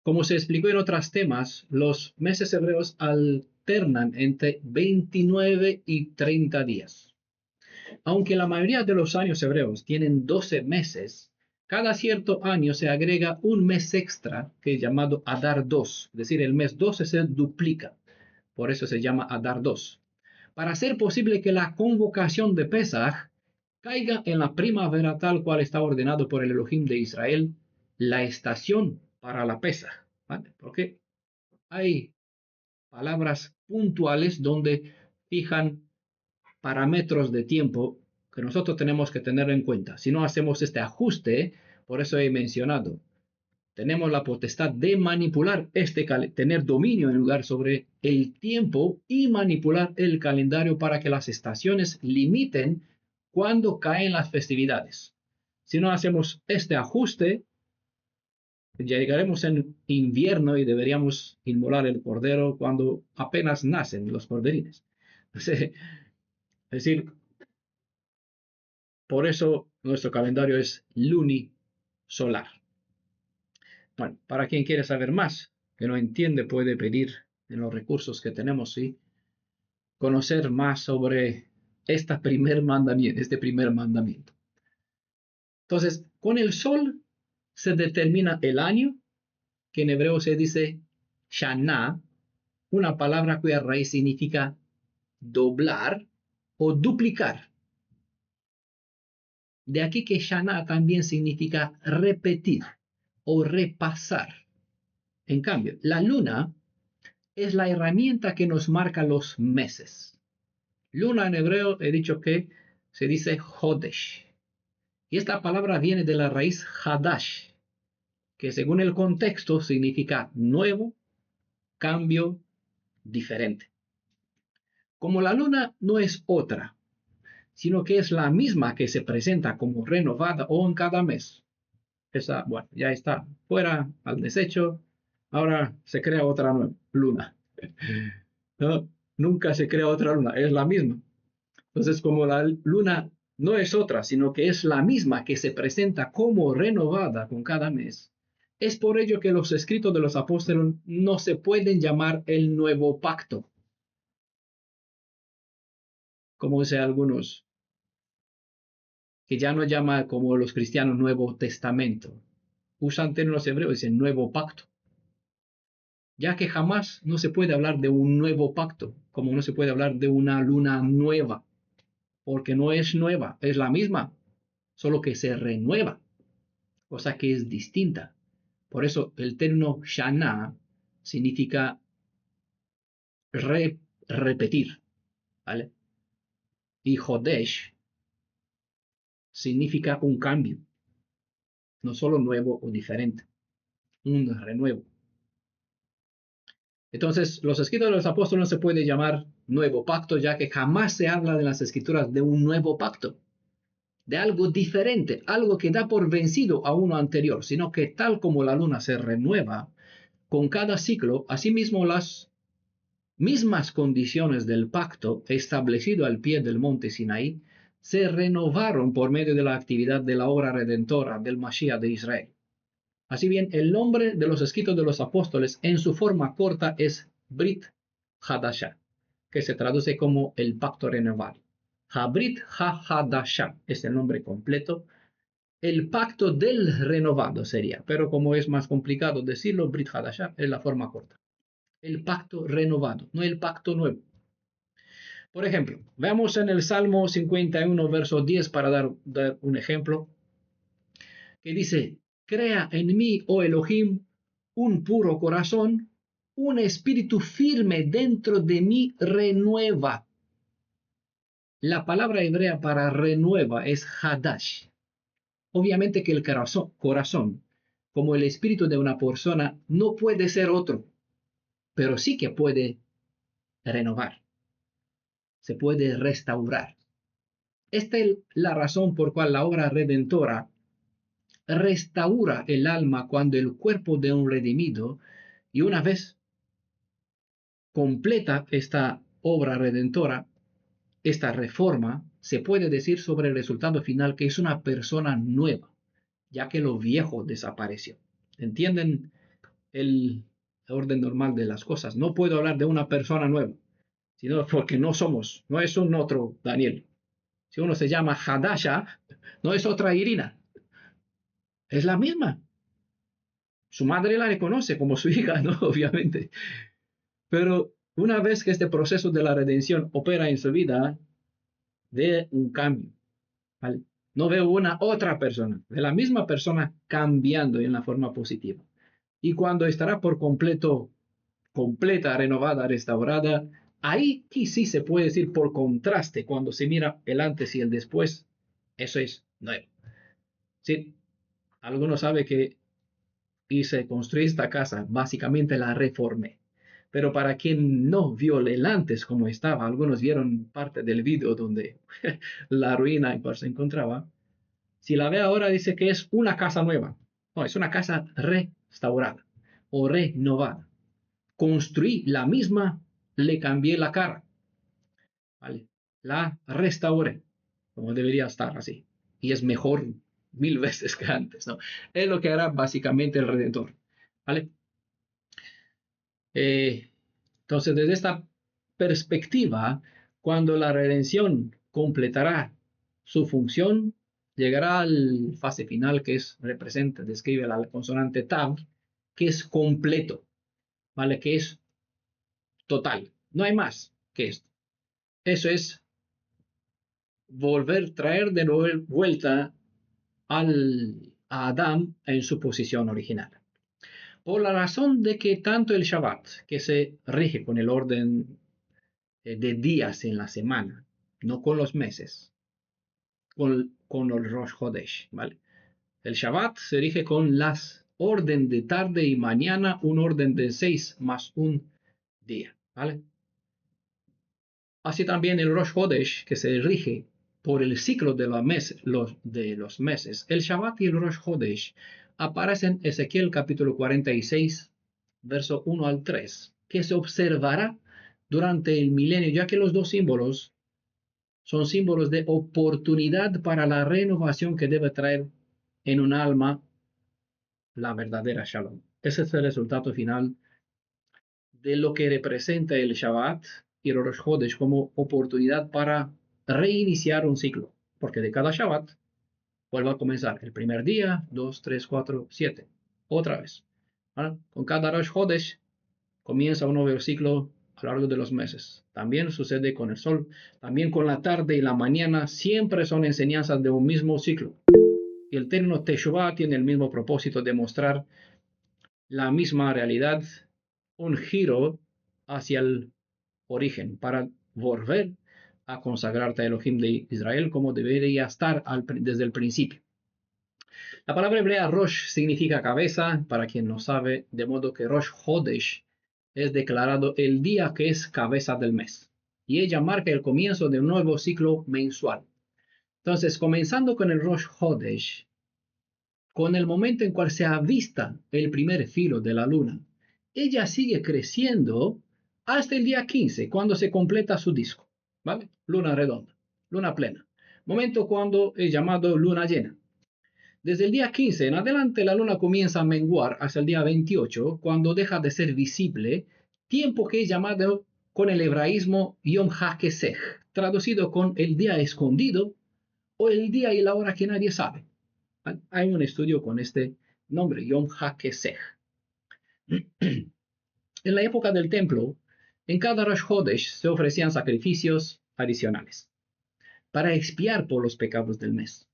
Como se explicó en otros temas, los meses hebreos alternan entre 29 y 30 días. Aunque la mayoría de los años hebreos tienen 12 meses, cada cierto año se agrega un mes extra que es llamado Adar 2, es decir, el mes 12 se duplica, por eso se llama Adar 2, para hacer posible que la convocación de Pesaj caiga en la primavera tal cual está ordenado por el Elohim de Israel, la estación para la Pesaj, ¿vale? Porque hay palabras puntuales donde fijan parámetros de tiempo que nosotros tenemos que tener en cuenta. Si no hacemos este ajuste, por eso he mencionado, tenemos la potestad de manipular tener dominio en lugar sobre el tiempo y manipular el calendario para que las estaciones limiten cuando caen las festividades. Si no hacemos este ajuste, ya llegaremos en invierno y deberíamos inmolar el cordero cuando apenas nacen los corderines. Es decir, por eso nuestro calendario es lunisolar. Bueno, para quien quiere saber más, que no entiende, puede pedir en los recursos que tenemos y conocer más sobre este primer mandamiento. Entonces, con el sol se determina el año, que en hebreo se dice Shana, una palabra cuya raíz significa doblar o duplicar. De aquí que Shana también significa repetir o repasar. En cambio, la luna es la herramienta que nos marca los meses. Luna en hebreo he dicho que se dice Hodesh. Y esta palabra viene de la raíz Hadash, que según el contexto significa nuevo, cambio, diferente. Como la luna no es otra, sino que es la misma que se presenta como renovada o en cada mes. Esa, bueno, ya está fuera al desecho, ahora se crea otra nueva luna. No, nunca se crea otra luna, es la misma. Entonces, como la luna no es otra, sino que es la misma que se presenta como renovada con cada mes, es por ello que los escritos de los apóstoles no se pueden llamar el nuevo pacto, como dicen algunos, que ya no llama como los cristianos Nuevo Testamento. Usan términos hebreos y dicen nuevo pacto, ya que jamás no se puede hablar de un nuevo pacto, como no se puede hablar de una luna nueva, porque no es nueva, es la misma, solo que se renueva, cosa que es distinta. Por eso el término Shana significa repetir, ¿vale? Y Hodesh significa un cambio, no solo nuevo o diferente, un renuevo. Entonces, los escritos de los apóstoles no se puede llamar nuevo pacto, ya que jamás se habla de las escrituras de un nuevo pacto, de algo diferente, algo que da por vencido a uno anterior, sino que tal como la luna se renueva con cada ciclo, asimismo las mismas condiciones del pacto establecido al pie del monte Sinaí se renovaron por medio de la actividad de la obra redentora del Mashiach de Israel. Así bien, el nombre de los escritos de los apóstoles en su forma corta es Brit Hadashah, que se traduce como el pacto renovado. Habrit HaHadashah es el nombre completo. El pacto del renovado sería, pero como es más complicado decirlo, Brit Hadashah es la forma corta. El pacto renovado, no el pacto nuevo. Por ejemplo, veamos en el Salmo 51, verso 10, para dar un ejemplo, que dice: crea en mí, oh Elohim, un puro corazón, un espíritu firme dentro de mí renueva. La palabra hebrea para renueva es hadash. obviamente que el corazón, como el espíritu de una persona, no puede ser otro, pero sí que puede renovar, se puede restaurar. Esta es la razón por cual la obra redentora restaura el alma cuando el cuerpo de un redimido, y una vez completa esta obra redentora, esta reforma, se puede decir sobre el resultado final que es una persona nueva, ya que lo viejo desapareció. ¿Entienden el orden normal de las cosas? No puedo hablar de una persona nueva, sino porque no es un otro Daniel. Si uno se llama Hadasha, no es otra Irina, es la misma. Su madre la reconoce como su hija, ¿no? Obviamente. Pero una vez que este proceso de la redención opera en su vida, ve un cambio, ¿vale? No veo una otra persona, de la misma persona cambiando en la forma positiva. Y cuando estará por completo, completa, renovada, restaurada, ahí sí se puede decir por contraste, cuando se mira el antes y el después, eso es nuevo. Sí, algunos saben que hice construir esta casa, básicamente la reformé. Pero para quien no vio el antes como estaba, algunos vieron parte del video donde la ruina en cual se encontraba. Si la ve ahora, dice que es una casa nueva. No, es una casa restaurada o renovada. Construí la misma, le cambié la cara. ¿Vale? La restauré, como debería estar así. Y es mejor 1000 veces que antes, ¿no? Es lo que hará básicamente el Redentor. ¿Vale? Entonces, desde esta perspectiva, cuando la redención completará su función, llegará a la fase final que describe la consonante Tav, que es completo, ¿vale? Que es total. No hay más que esto. Eso es traer de vuelta a Adán en su posición original. Por la razón de que tanto el Shabbat, que se rige con el orden de días en la semana, no con los meses, con el Rosh Hodesh, ¿vale? El Shabbat se rige con las orden de tarde y mañana, un orden de 6 más un día, ¿vale? Así también el Rosh Hodesh, que se rige por el ciclo de los meses. El Shabbat y el Rosh Hodesh aparecen en Ezequiel capítulo 46, verso 1 al 3, que se observará durante el milenio, ya que los dos símbolos son símbolos de oportunidad para la renovación que debe traer en un alma la verdadera Shalom. Ese es el resultado final de lo que representa el Shabbat y el Rosh Hodesh como oportunidad para reiniciar un ciclo, porque de cada Shabbat vuelve a comenzar el primer día, 2, 3, 4, 7, otra vez. ¿Vale? Con cada Rosh Hodesh comienza un nuevo ciclo a lo largo de los meses. También sucede con el sol, también con la tarde y la mañana, siempre son enseñanzas de un mismo ciclo. Y el término Teshuvah tiene el mismo propósito de mostrar la misma realidad, un giro hacia el origen, para volver a consagrarte a Elohim de Israel como debería estar desde el principio. La palabra hebrea Rosh significa cabeza, para quien no sabe, de modo que Rosh Hodesh es declarado el día que es cabeza del mes, y ella marca el comienzo de un nuevo ciclo mensual. Entonces, comenzando con el Rosh Hodesh, con el momento en cual se avista el primer filo de la luna, ella sigue creciendo hasta el día 15, cuando se completa su disco, ¿vale? Luna redonda, luna plena, momento cuando es llamado luna llena. Desde el día 15 en adelante la luna comienza a menguar hasta el día 28, cuando deja de ser visible, tiempo que es llamado con el hebraísmo Yom HaKesech, traducido con el día escondido o el día y la hora que nadie sabe. Hay un estudio con este nombre, Yom HaKesech. En la época del templo, en cada Rosh Hodesh se ofrecían sacrificios adicionales para expiar por los pecados del mes.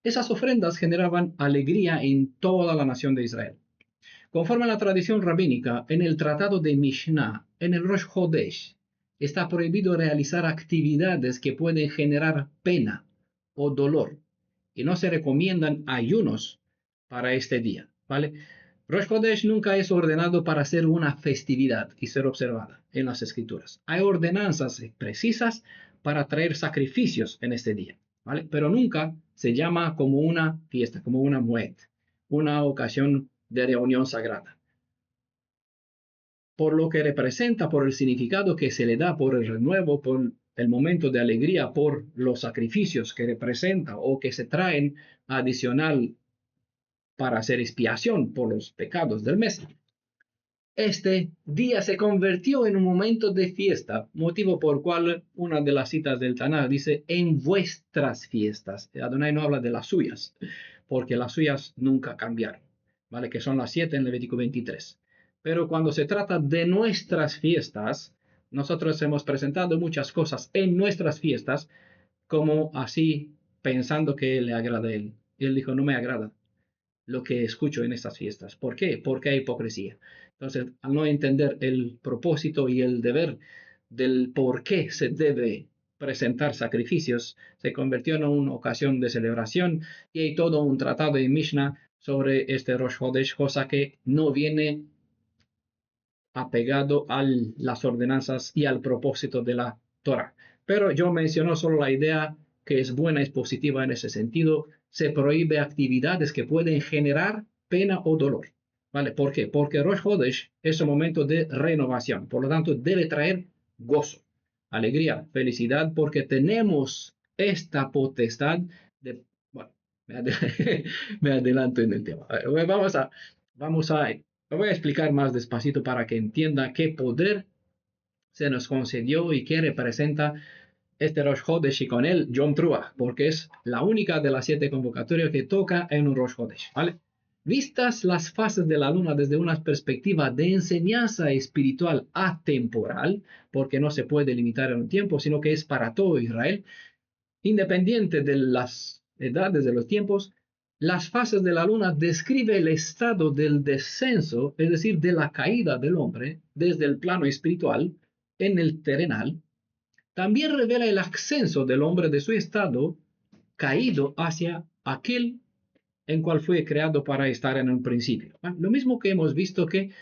Esas ofrendas generaban alegría en toda la nación de Israel. Conforme a la tradición rabínica, en el tratado de Mishnah, en el Rosh Hodesh, está prohibido realizar actividades que pueden generar pena o dolor y no se recomiendan ayunos para este día, ¿vale? Rosh Chodesh nunca es ordenado para ser una festividad y ser observada en las escrituras. Hay ordenanzas precisas para traer sacrificios en este día, ¿vale? Pero nunca se llama como una fiesta, como una mued, una ocasión de reunión sagrada. Por lo que representa, por el significado que se le da, por el renuevo, por el momento de alegría, por los sacrificios que representa o que se traen adicional para hacer expiación por los pecados del mes. Este día se convirtió en un momento de fiesta, motivo por cual una de las citas del Tanaj dice, en vuestras fiestas. Adonai no habla de las suyas, porque las suyas nunca cambiaron, ¿vale? Que son las 7 en Levítico 23. Pero cuando se trata de nuestras fiestas, nosotros hemos presentado muchas cosas en nuestras fiestas, como así pensando que le agrada a él. Y él dijo, no me agrada lo que escucho en estas fiestas. ¿Por qué? Porque hay hipocresía. Entonces, al no entender el propósito y el deber del por qué se debe presentar sacrificios, se convirtió en una ocasión de celebración y hay todo un tratado en Mishnah sobre este Rosh Chodesh, cosa que no viene apegado a las ordenanzas y al propósito de la Torah. Pero yo menciono solo la idea que es buena, es positiva en ese sentido. Se prohíbe actividades que pueden generar pena o dolor. ¿Vale? ¿Por qué? Porque Rosh Chodesh es un momento de renovación. Por lo tanto, debe traer gozo, alegría, felicidad, porque tenemos esta potestad de... Bueno, me adelanto en el tema. Lo voy a explicar más despacito para que entienda qué poder se nos concedió y qué representa este Rosh Chodesh y con él Yom Teruah, porque es la única de las 7 convocatorias que toca en un Rosh Chodesh, ¿vale? Vistas las fases de la luna desde una perspectiva de enseñanza espiritual atemporal, porque no se puede limitar en un tiempo, sino que es para todo Israel, independiente de las edades de los tiempos, las fases de la luna describe el estado del descenso, es decir, de la caída del hombre desde el plano espiritual en el terrenal. También revela el ascenso del hombre de su estado caído hacia aquel en cual fue creado para estar en un principio. Lo mismo que hemos visto que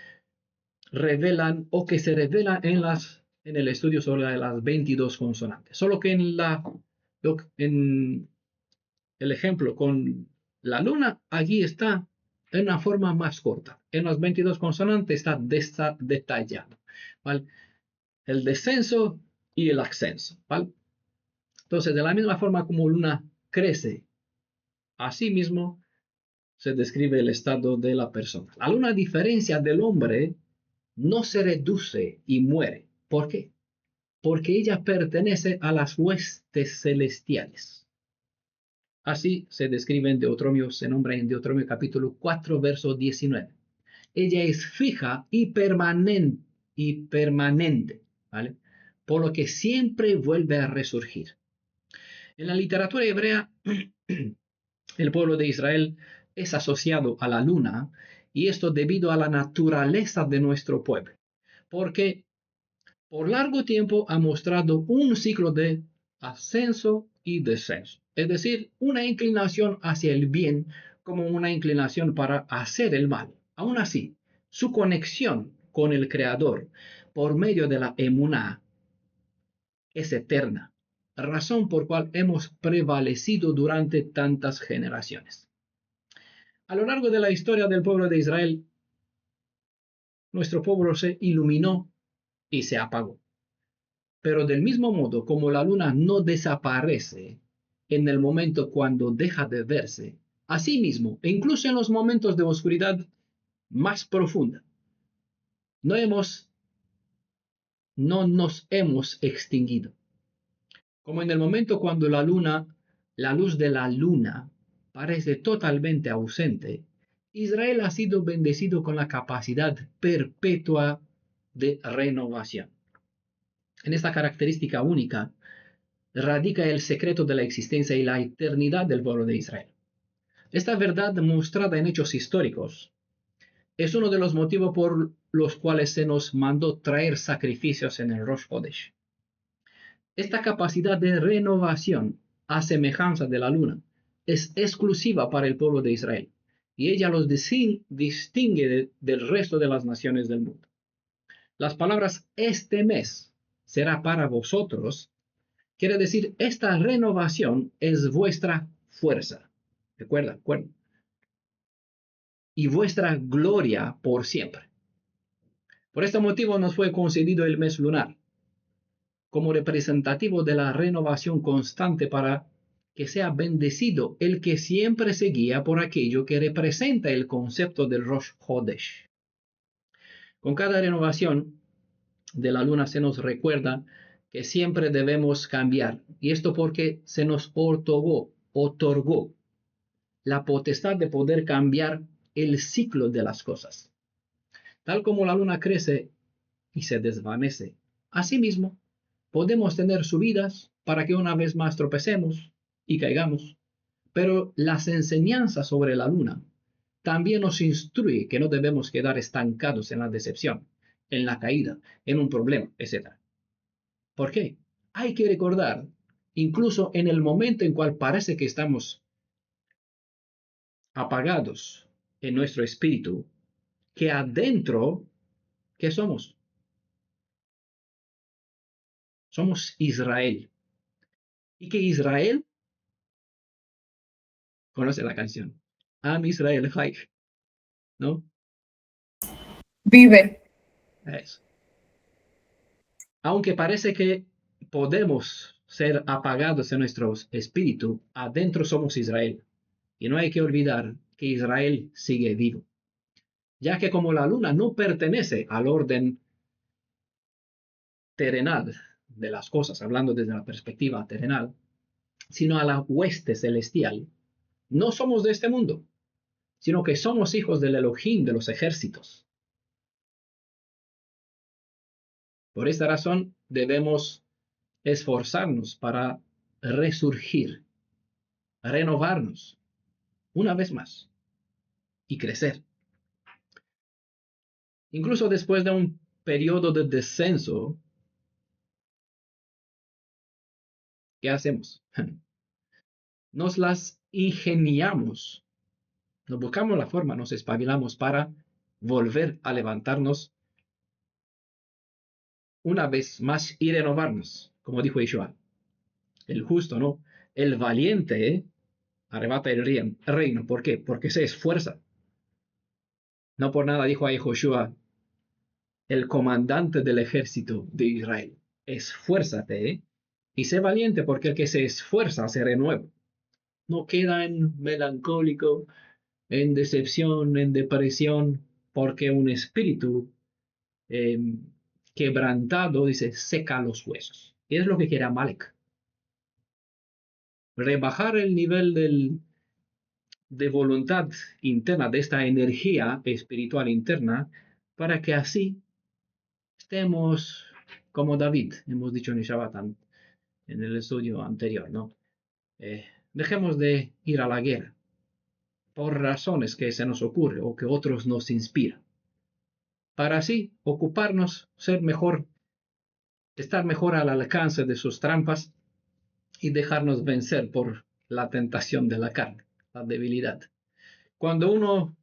revelan o que se revela en el estudio sobre las 22 consonantes. Solo que en el ejemplo con la luna, allí está en una forma más corta. En las 22 consonantes está detallado, ¿vale? El descenso y el ascenso, ¿vale? Entonces, de la misma forma como luna crece, así mismo se describe el estado de la persona. La luna, a diferencia del hombre, no se reduce y muere. ¿Por qué? Porque ella pertenece a las huestes celestiales. Así se describe en Deuteronomio, se nombra en Deuteronomio capítulo 4, verso 19. Ella es fija y permanente, ¿vale? Por lo que siempre vuelve a resurgir. En la literatura hebrea, el pueblo de Israel es asociado a la luna, y esto debido a la naturaleza de nuestro pueblo, porque por largo tiempo ha mostrado un ciclo de ascenso y descenso, es decir, una inclinación hacia el bien como una inclinación para hacer el mal. Aún así, su conexión con el Creador por medio de la emuná es eterna, razón por cual hemos prevalecido durante tantas generaciones. A lo largo de la historia del pueblo de Israel, nuestro pueblo se iluminó y se apagó. Pero del mismo modo como la luna no desaparece en el momento cuando deja de verse, asimismo, e incluso en los momentos de oscuridad más profunda, no nos hemos extinguido. Como en el momento cuando la luz de la luna parece totalmente ausente, Israel ha sido bendecido con la capacidad perpetua de renovación. En esta característica única radica el secreto de la existencia y la eternidad del pueblo de Israel. Esta verdad mostrada en hechos históricos es uno de los motivos por los cuales se nos mandó traer sacrificios en el Rosh Chodesh. Esta capacidad de renovación, a semejanza de la luna, es exclusiva para el pueblo de Israel y ella los distingue del resto de las naciones del mundo. Las palabras este mes será para vosotros quiere decir esta renovación es vuestra fuerza. Recuerda. Y vuestra gloria por siempre. Por este motivo nos fue concedido el mes lunar como representativo de la renovación constante para que sea bendecido el que siempre se guía por aquello que representa el concepto del Rosh Chodesh. Con cada renovación de la luna se nos recuerda que siempre debemos cambiar, y esto porque se nos otorgó la potestad de poder cambiar el ciclo de las cosas. Tal como la luna crece y se desvanece, asimismo, podemos tener subidas para que una vez más tropecemos y caigamos, pero las enseñanzas sobre la luna también nos instruye que no debemos quedar estancados en la decepción, en la caída, en un problema, etc. ¿Por qué? Hay que recordar, incluso en el momento en cual parece que estamos apagados en nuestro espíritu, que adentro, ¿qué somos? Somos Israel. Y que Israel, conoce la canción, Am Israel Chai, ¿no? Vive. Eso. Aunque parece que podemos ser apagados en nuestro espíritu, adentro somos Israel. Y no hay que olvidar que Israel sigue vivo, ya que como la luna no pertenece al orden terrenal de las cosas, hablando desde la perspectiva terrenal, sino a la hueste celestial, no somos de este mundo, sino que somos hijos del Elohim de los ejércitos. Por esta razón debemos esforzarnos para resurgir, renovarnos una vez más y crecer. Incluso después de un periodo de descenso, ¿qué hacemos? Nos las ingeniamos, nos buscamos la forma, nos espabilamos para volver a levantarnos una vez más y renovarnos, como dijo Yeshua. El justo, ¿no? El valiente arrebata el reino. ¿Por qué? Porque se esfuerza. No por nada dijo a Joshua, el comandante del ejército de Israel, esfuérzate y sé valiente, porque el que se esfuerza se renueva. No queda en melancólico, en decepción, en depresión, porque un espíritu quebrantado, dice, seca los huesos. Y es lo que quiere Amalek. Rebajar el nivel de voluntad interna, de esta energía espiritual interna, para que así estemos como David, hemos dicho en Shabbat, en el estudio anterior, ¿no? Dejemos de ir a la guerra por razones que se nos ocurre o que otros nos inspiran, para así ocuparnos, ser mejor, estar mejor al alcance de sus trampas y dejarnos vencer por la tentación de la carne, la debilidad. Cuando uno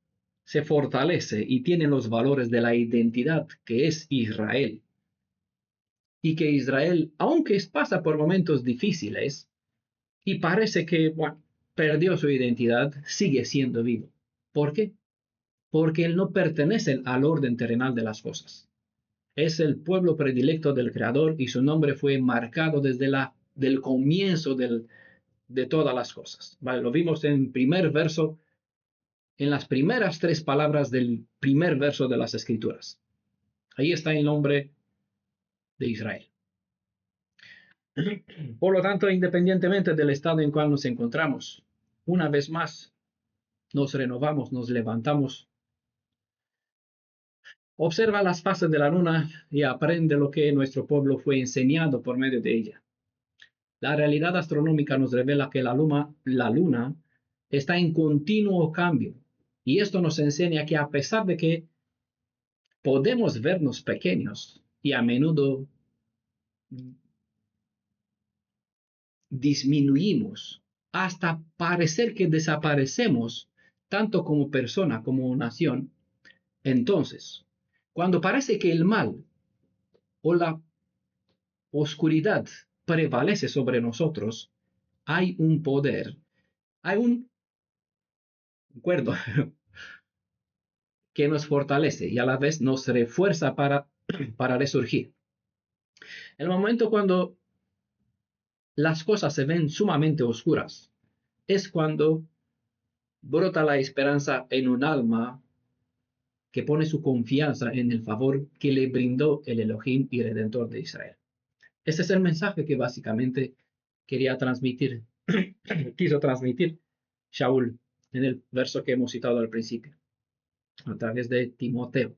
se fortalece y tiene los valores de la identidad que es Israel, y que Israel, aunque pasa por momentos difíciles y parece que perdió su identidad, sigue siendo vivo. ¿Por qué? Porque él no pertenece al orden terrenal de las cosas. Es el pueblo predilecto del Creador y su nombre fue marcado desde del comienzo de todas las cosas. ¿Vale? Lo vimos en primer verso, en las primeras 3 palabras del primer verso de las Escrituras. Ahí está el nombre de Israel. Por lo tanto, independientemente del estado en cual nos encontramos, una vez más nos renovamos, nos levantamos. Observa las fases de la luna y aprende lo que nuestro pueblo fue enseñado por medio de ella. La realidad astronómica nos revela que la luna está en continuo cambio. Y esto nos enseña que a pesar de que podemos vernos pequeños y a menudo disminuimos hasta parecer que desaparecemos, tanto como persona como nación. Entonces, cuando parece que el mal o la oscuridad prevalece sobre nosotros, hay un poder, hay un acuerdo que nos fortalece y a la vez nos refuerza para resurgir. El momento cuando las cosas se ven sumamente oscuras es cuando brota la esperanza en un alma que pone su confianza en el favor que le brindó el Elohim y Redentor de Israel. Ese es el mensaje que básicamente quería transmitir, quiso transmitir Shaul en el verso que hemos citado al principio, a través de Timoteo.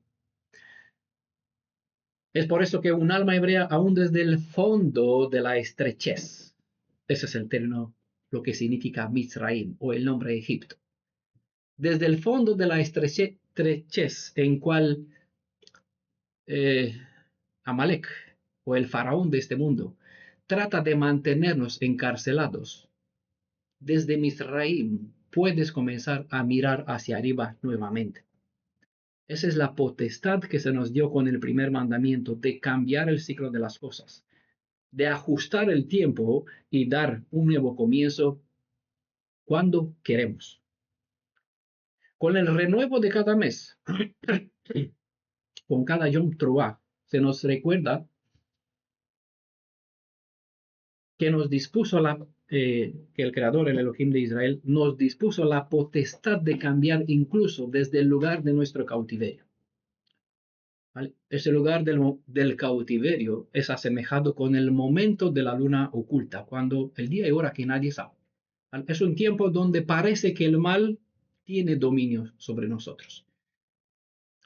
Es por eso que un alma hebrea, aún desde el fondo de la estrechez, ese es el término, lo que significa Mizraim o el nombre Egipto, desde el fondo de la estrechez en cual Amalek o el faraón de este mundo trata de mantenernos encarcelados, desde Mizraim puedes comenzar a mirar hacia arriba nuevamente. Esa es la potestad que se nos dio con el primer mandamiento de cambiar el ciclo de las cosas, de ajustar el tiempo y dar un nuevo comienzo cuando queremos. Con el renuevo de cada mes, con cada Yom Teruah, se nos recuerda que nos dispuso que el Creador, el Elohim de Israel, nos dispuso la potestad de cambiar incluso desde el lugar de nuestro cautiverio. ¿Vale? Ese lugar del cautiverio es asemejado con el momento de la luna oculta, cuando el día y hora que nadie sabe. ¿Vale? Es un tiempo donde parece que el mal tiene dominio sobre nosotros.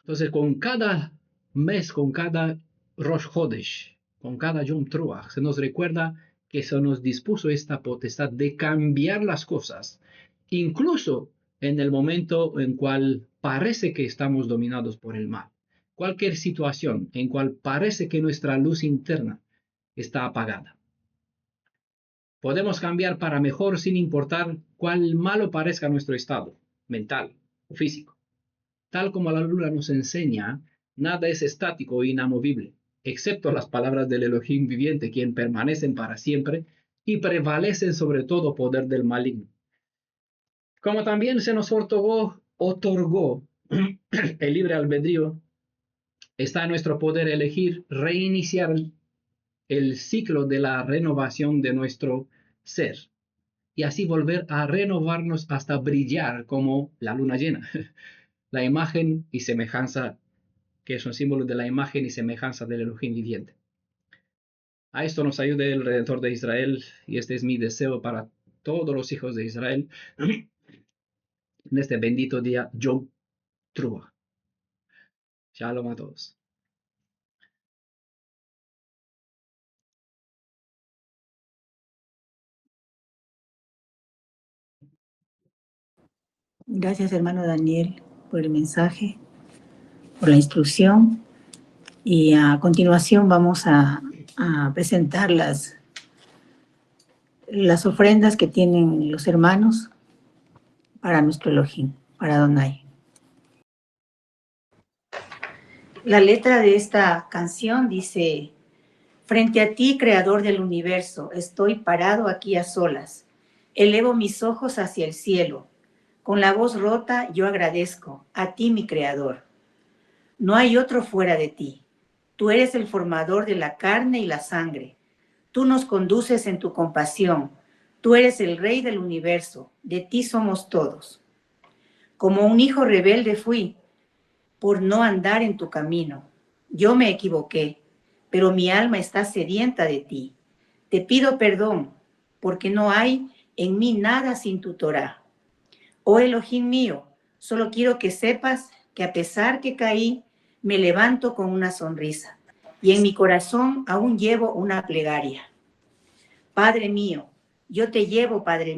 Entonces, con cada mes, con cada Rosh Chodesh, con cada Yom Teruah, se nos recuerda que se nos dispuso esta potestad de cambiar las cosas, incluso en el momento en cual parece que estamos dominados por el mal. Cualquier situación en cual parece que nuestra luz interna está apagada. Podemos cambiar para mejor sin importar cuál malo parezca nuestro estado mental o físico. Tal como la luna nos enseña, nada es estático e inamovible, excepto las palabras del Elohim viviente, quien permanecen para siempre y prevalecen sobre todo poder del maligno. Como también se nos otorgó el libre albedrío, está en nuestro poder elegir reiniciar el ciclo de la renovación de nuestro ser y así volver a renovarnos hasta brillar como la luna llena. La imagen y semejanza, que es un símbolo de la imagen y semejanza del Elohim viviente. A esto nos ayude el Redentor de Israel, y este es mi deseo para todos los hijos de Israel en este bendito día Yom Teruah. Shalom a todos. Gracias, hermano Daniel, por el mensaje, por la instrucción. Y a continuación vamos a presentar las ofrendas que tienen los hermanos para nuestro Elohim, para Adonai. La letra de esta canción dice: frente a ti, creador del universo, estoy parado aquí a solas. Elevo mis ojos hacia el cielo. Con la voz rota yo agradezco a ti, mi creador. No hay otro fuera de ti. Tú eres el formador de la carne y la sangre. Tú nos conduces en tu compasión. Tú eres el rey del universo. De ti somos todos. Como un hijo rebelde fui por no andar en tu camino. Yo me equivoqué, pero mi alma está sedienta de ti. Te pido perdón, porque no hay en mí nada sin tu Torá. Oh Elohim mío, solo quiero que sepas que a pesar que caí, me levanto con una sonrisa, y en mi corazón aún llevo una plegaria. Padre mío, yo te llamo Padre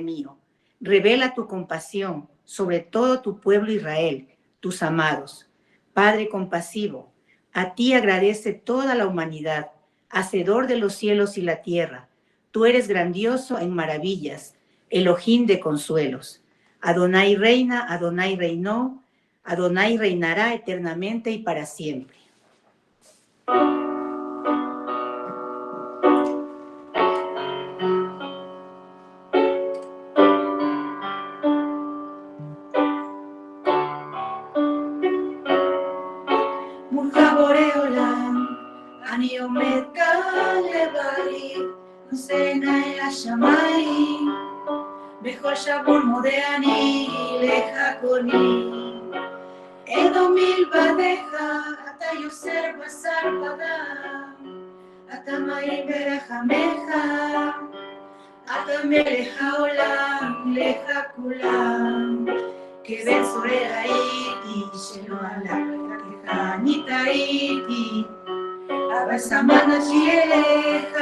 mío. Revela tu compasión sobre todo tu pueblo Israel, tus amados. Padre compasivo, a ti agradece toda la humanidad, hacedor de los cielos y la tierra. Tú eres grandioso en maravillas, Elohim de consuelos. Adonai reina, Adonai reinó, Adonai reinará eternamente y para siempre. אני עומד כאן לבדי, נושא עיניי לשמיים, בכל שבור מודה אני לך קולי. אדום מלבדיך, אתה יוסר בשר ודם, אתה מהיר ברחמך, אתה מלך העולם, לך כולם. כבן שורר הייתי, שלא הלכת אני טעיתי, אבל סמן נפשי אליך,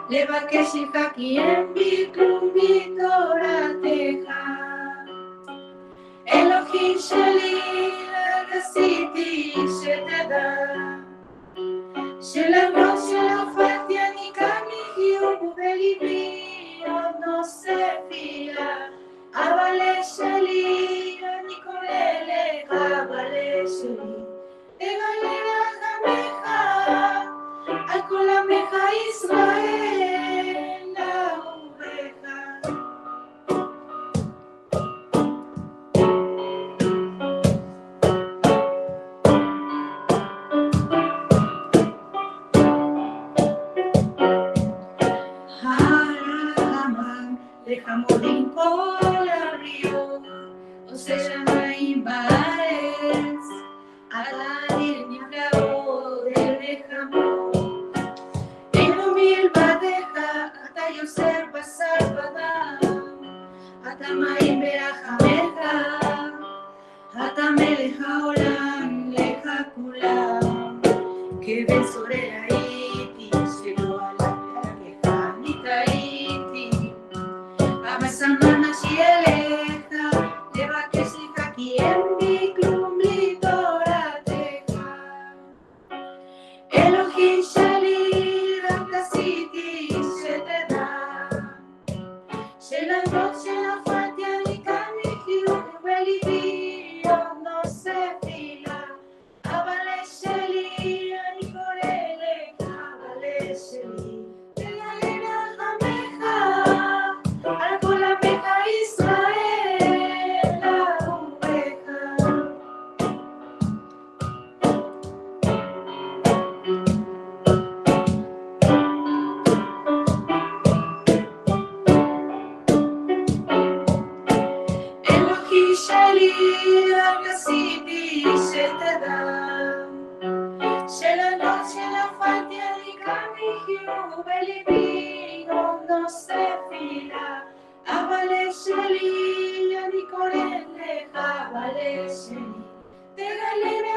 לבקש לך כי אין בי כלום מתורתך. אלוהים שלי, רק עשיתי שתדע, שלמרות שנפלתי אני כאן מחיוך ובליבי עוד נושא תפילה. אבל שלי, אני קורא לך, אבל שלי, תגלה רחמך על כל עמך ישראל, אהובך. הרחמן לך מודים כל הבריות, עושה שמיים בארץ, על האדיר נפלאות אל נחמות. אינו מלבדיך, אתה יוסר בשר ודם, אתה מהיר ברחמך, אתה מלך העולם, לך כולם. כבן שורר הייתי, שלא הלכת אני טעיתי, אבל סמן נפשי אליך, לבקש לך כי אין בי כלום מתורתך. אלוהים שלי, רק עשיתי שתדע, שלמרות שנפלתי אני כאן מחיוך ובליבי עוד נושא תפילה. אבל שלי, אני קורא לך, אבל שלי, תגלה רחמך על כל עמך ישראל, אהובך. אלוהי שלי, רק עשיתי שתדע, שלמרות שנפלתי אני כאן מחיוך ובליבי עוד נושא תפילה. אבל שלי, אני קורא לך, אבל שלי, תגלה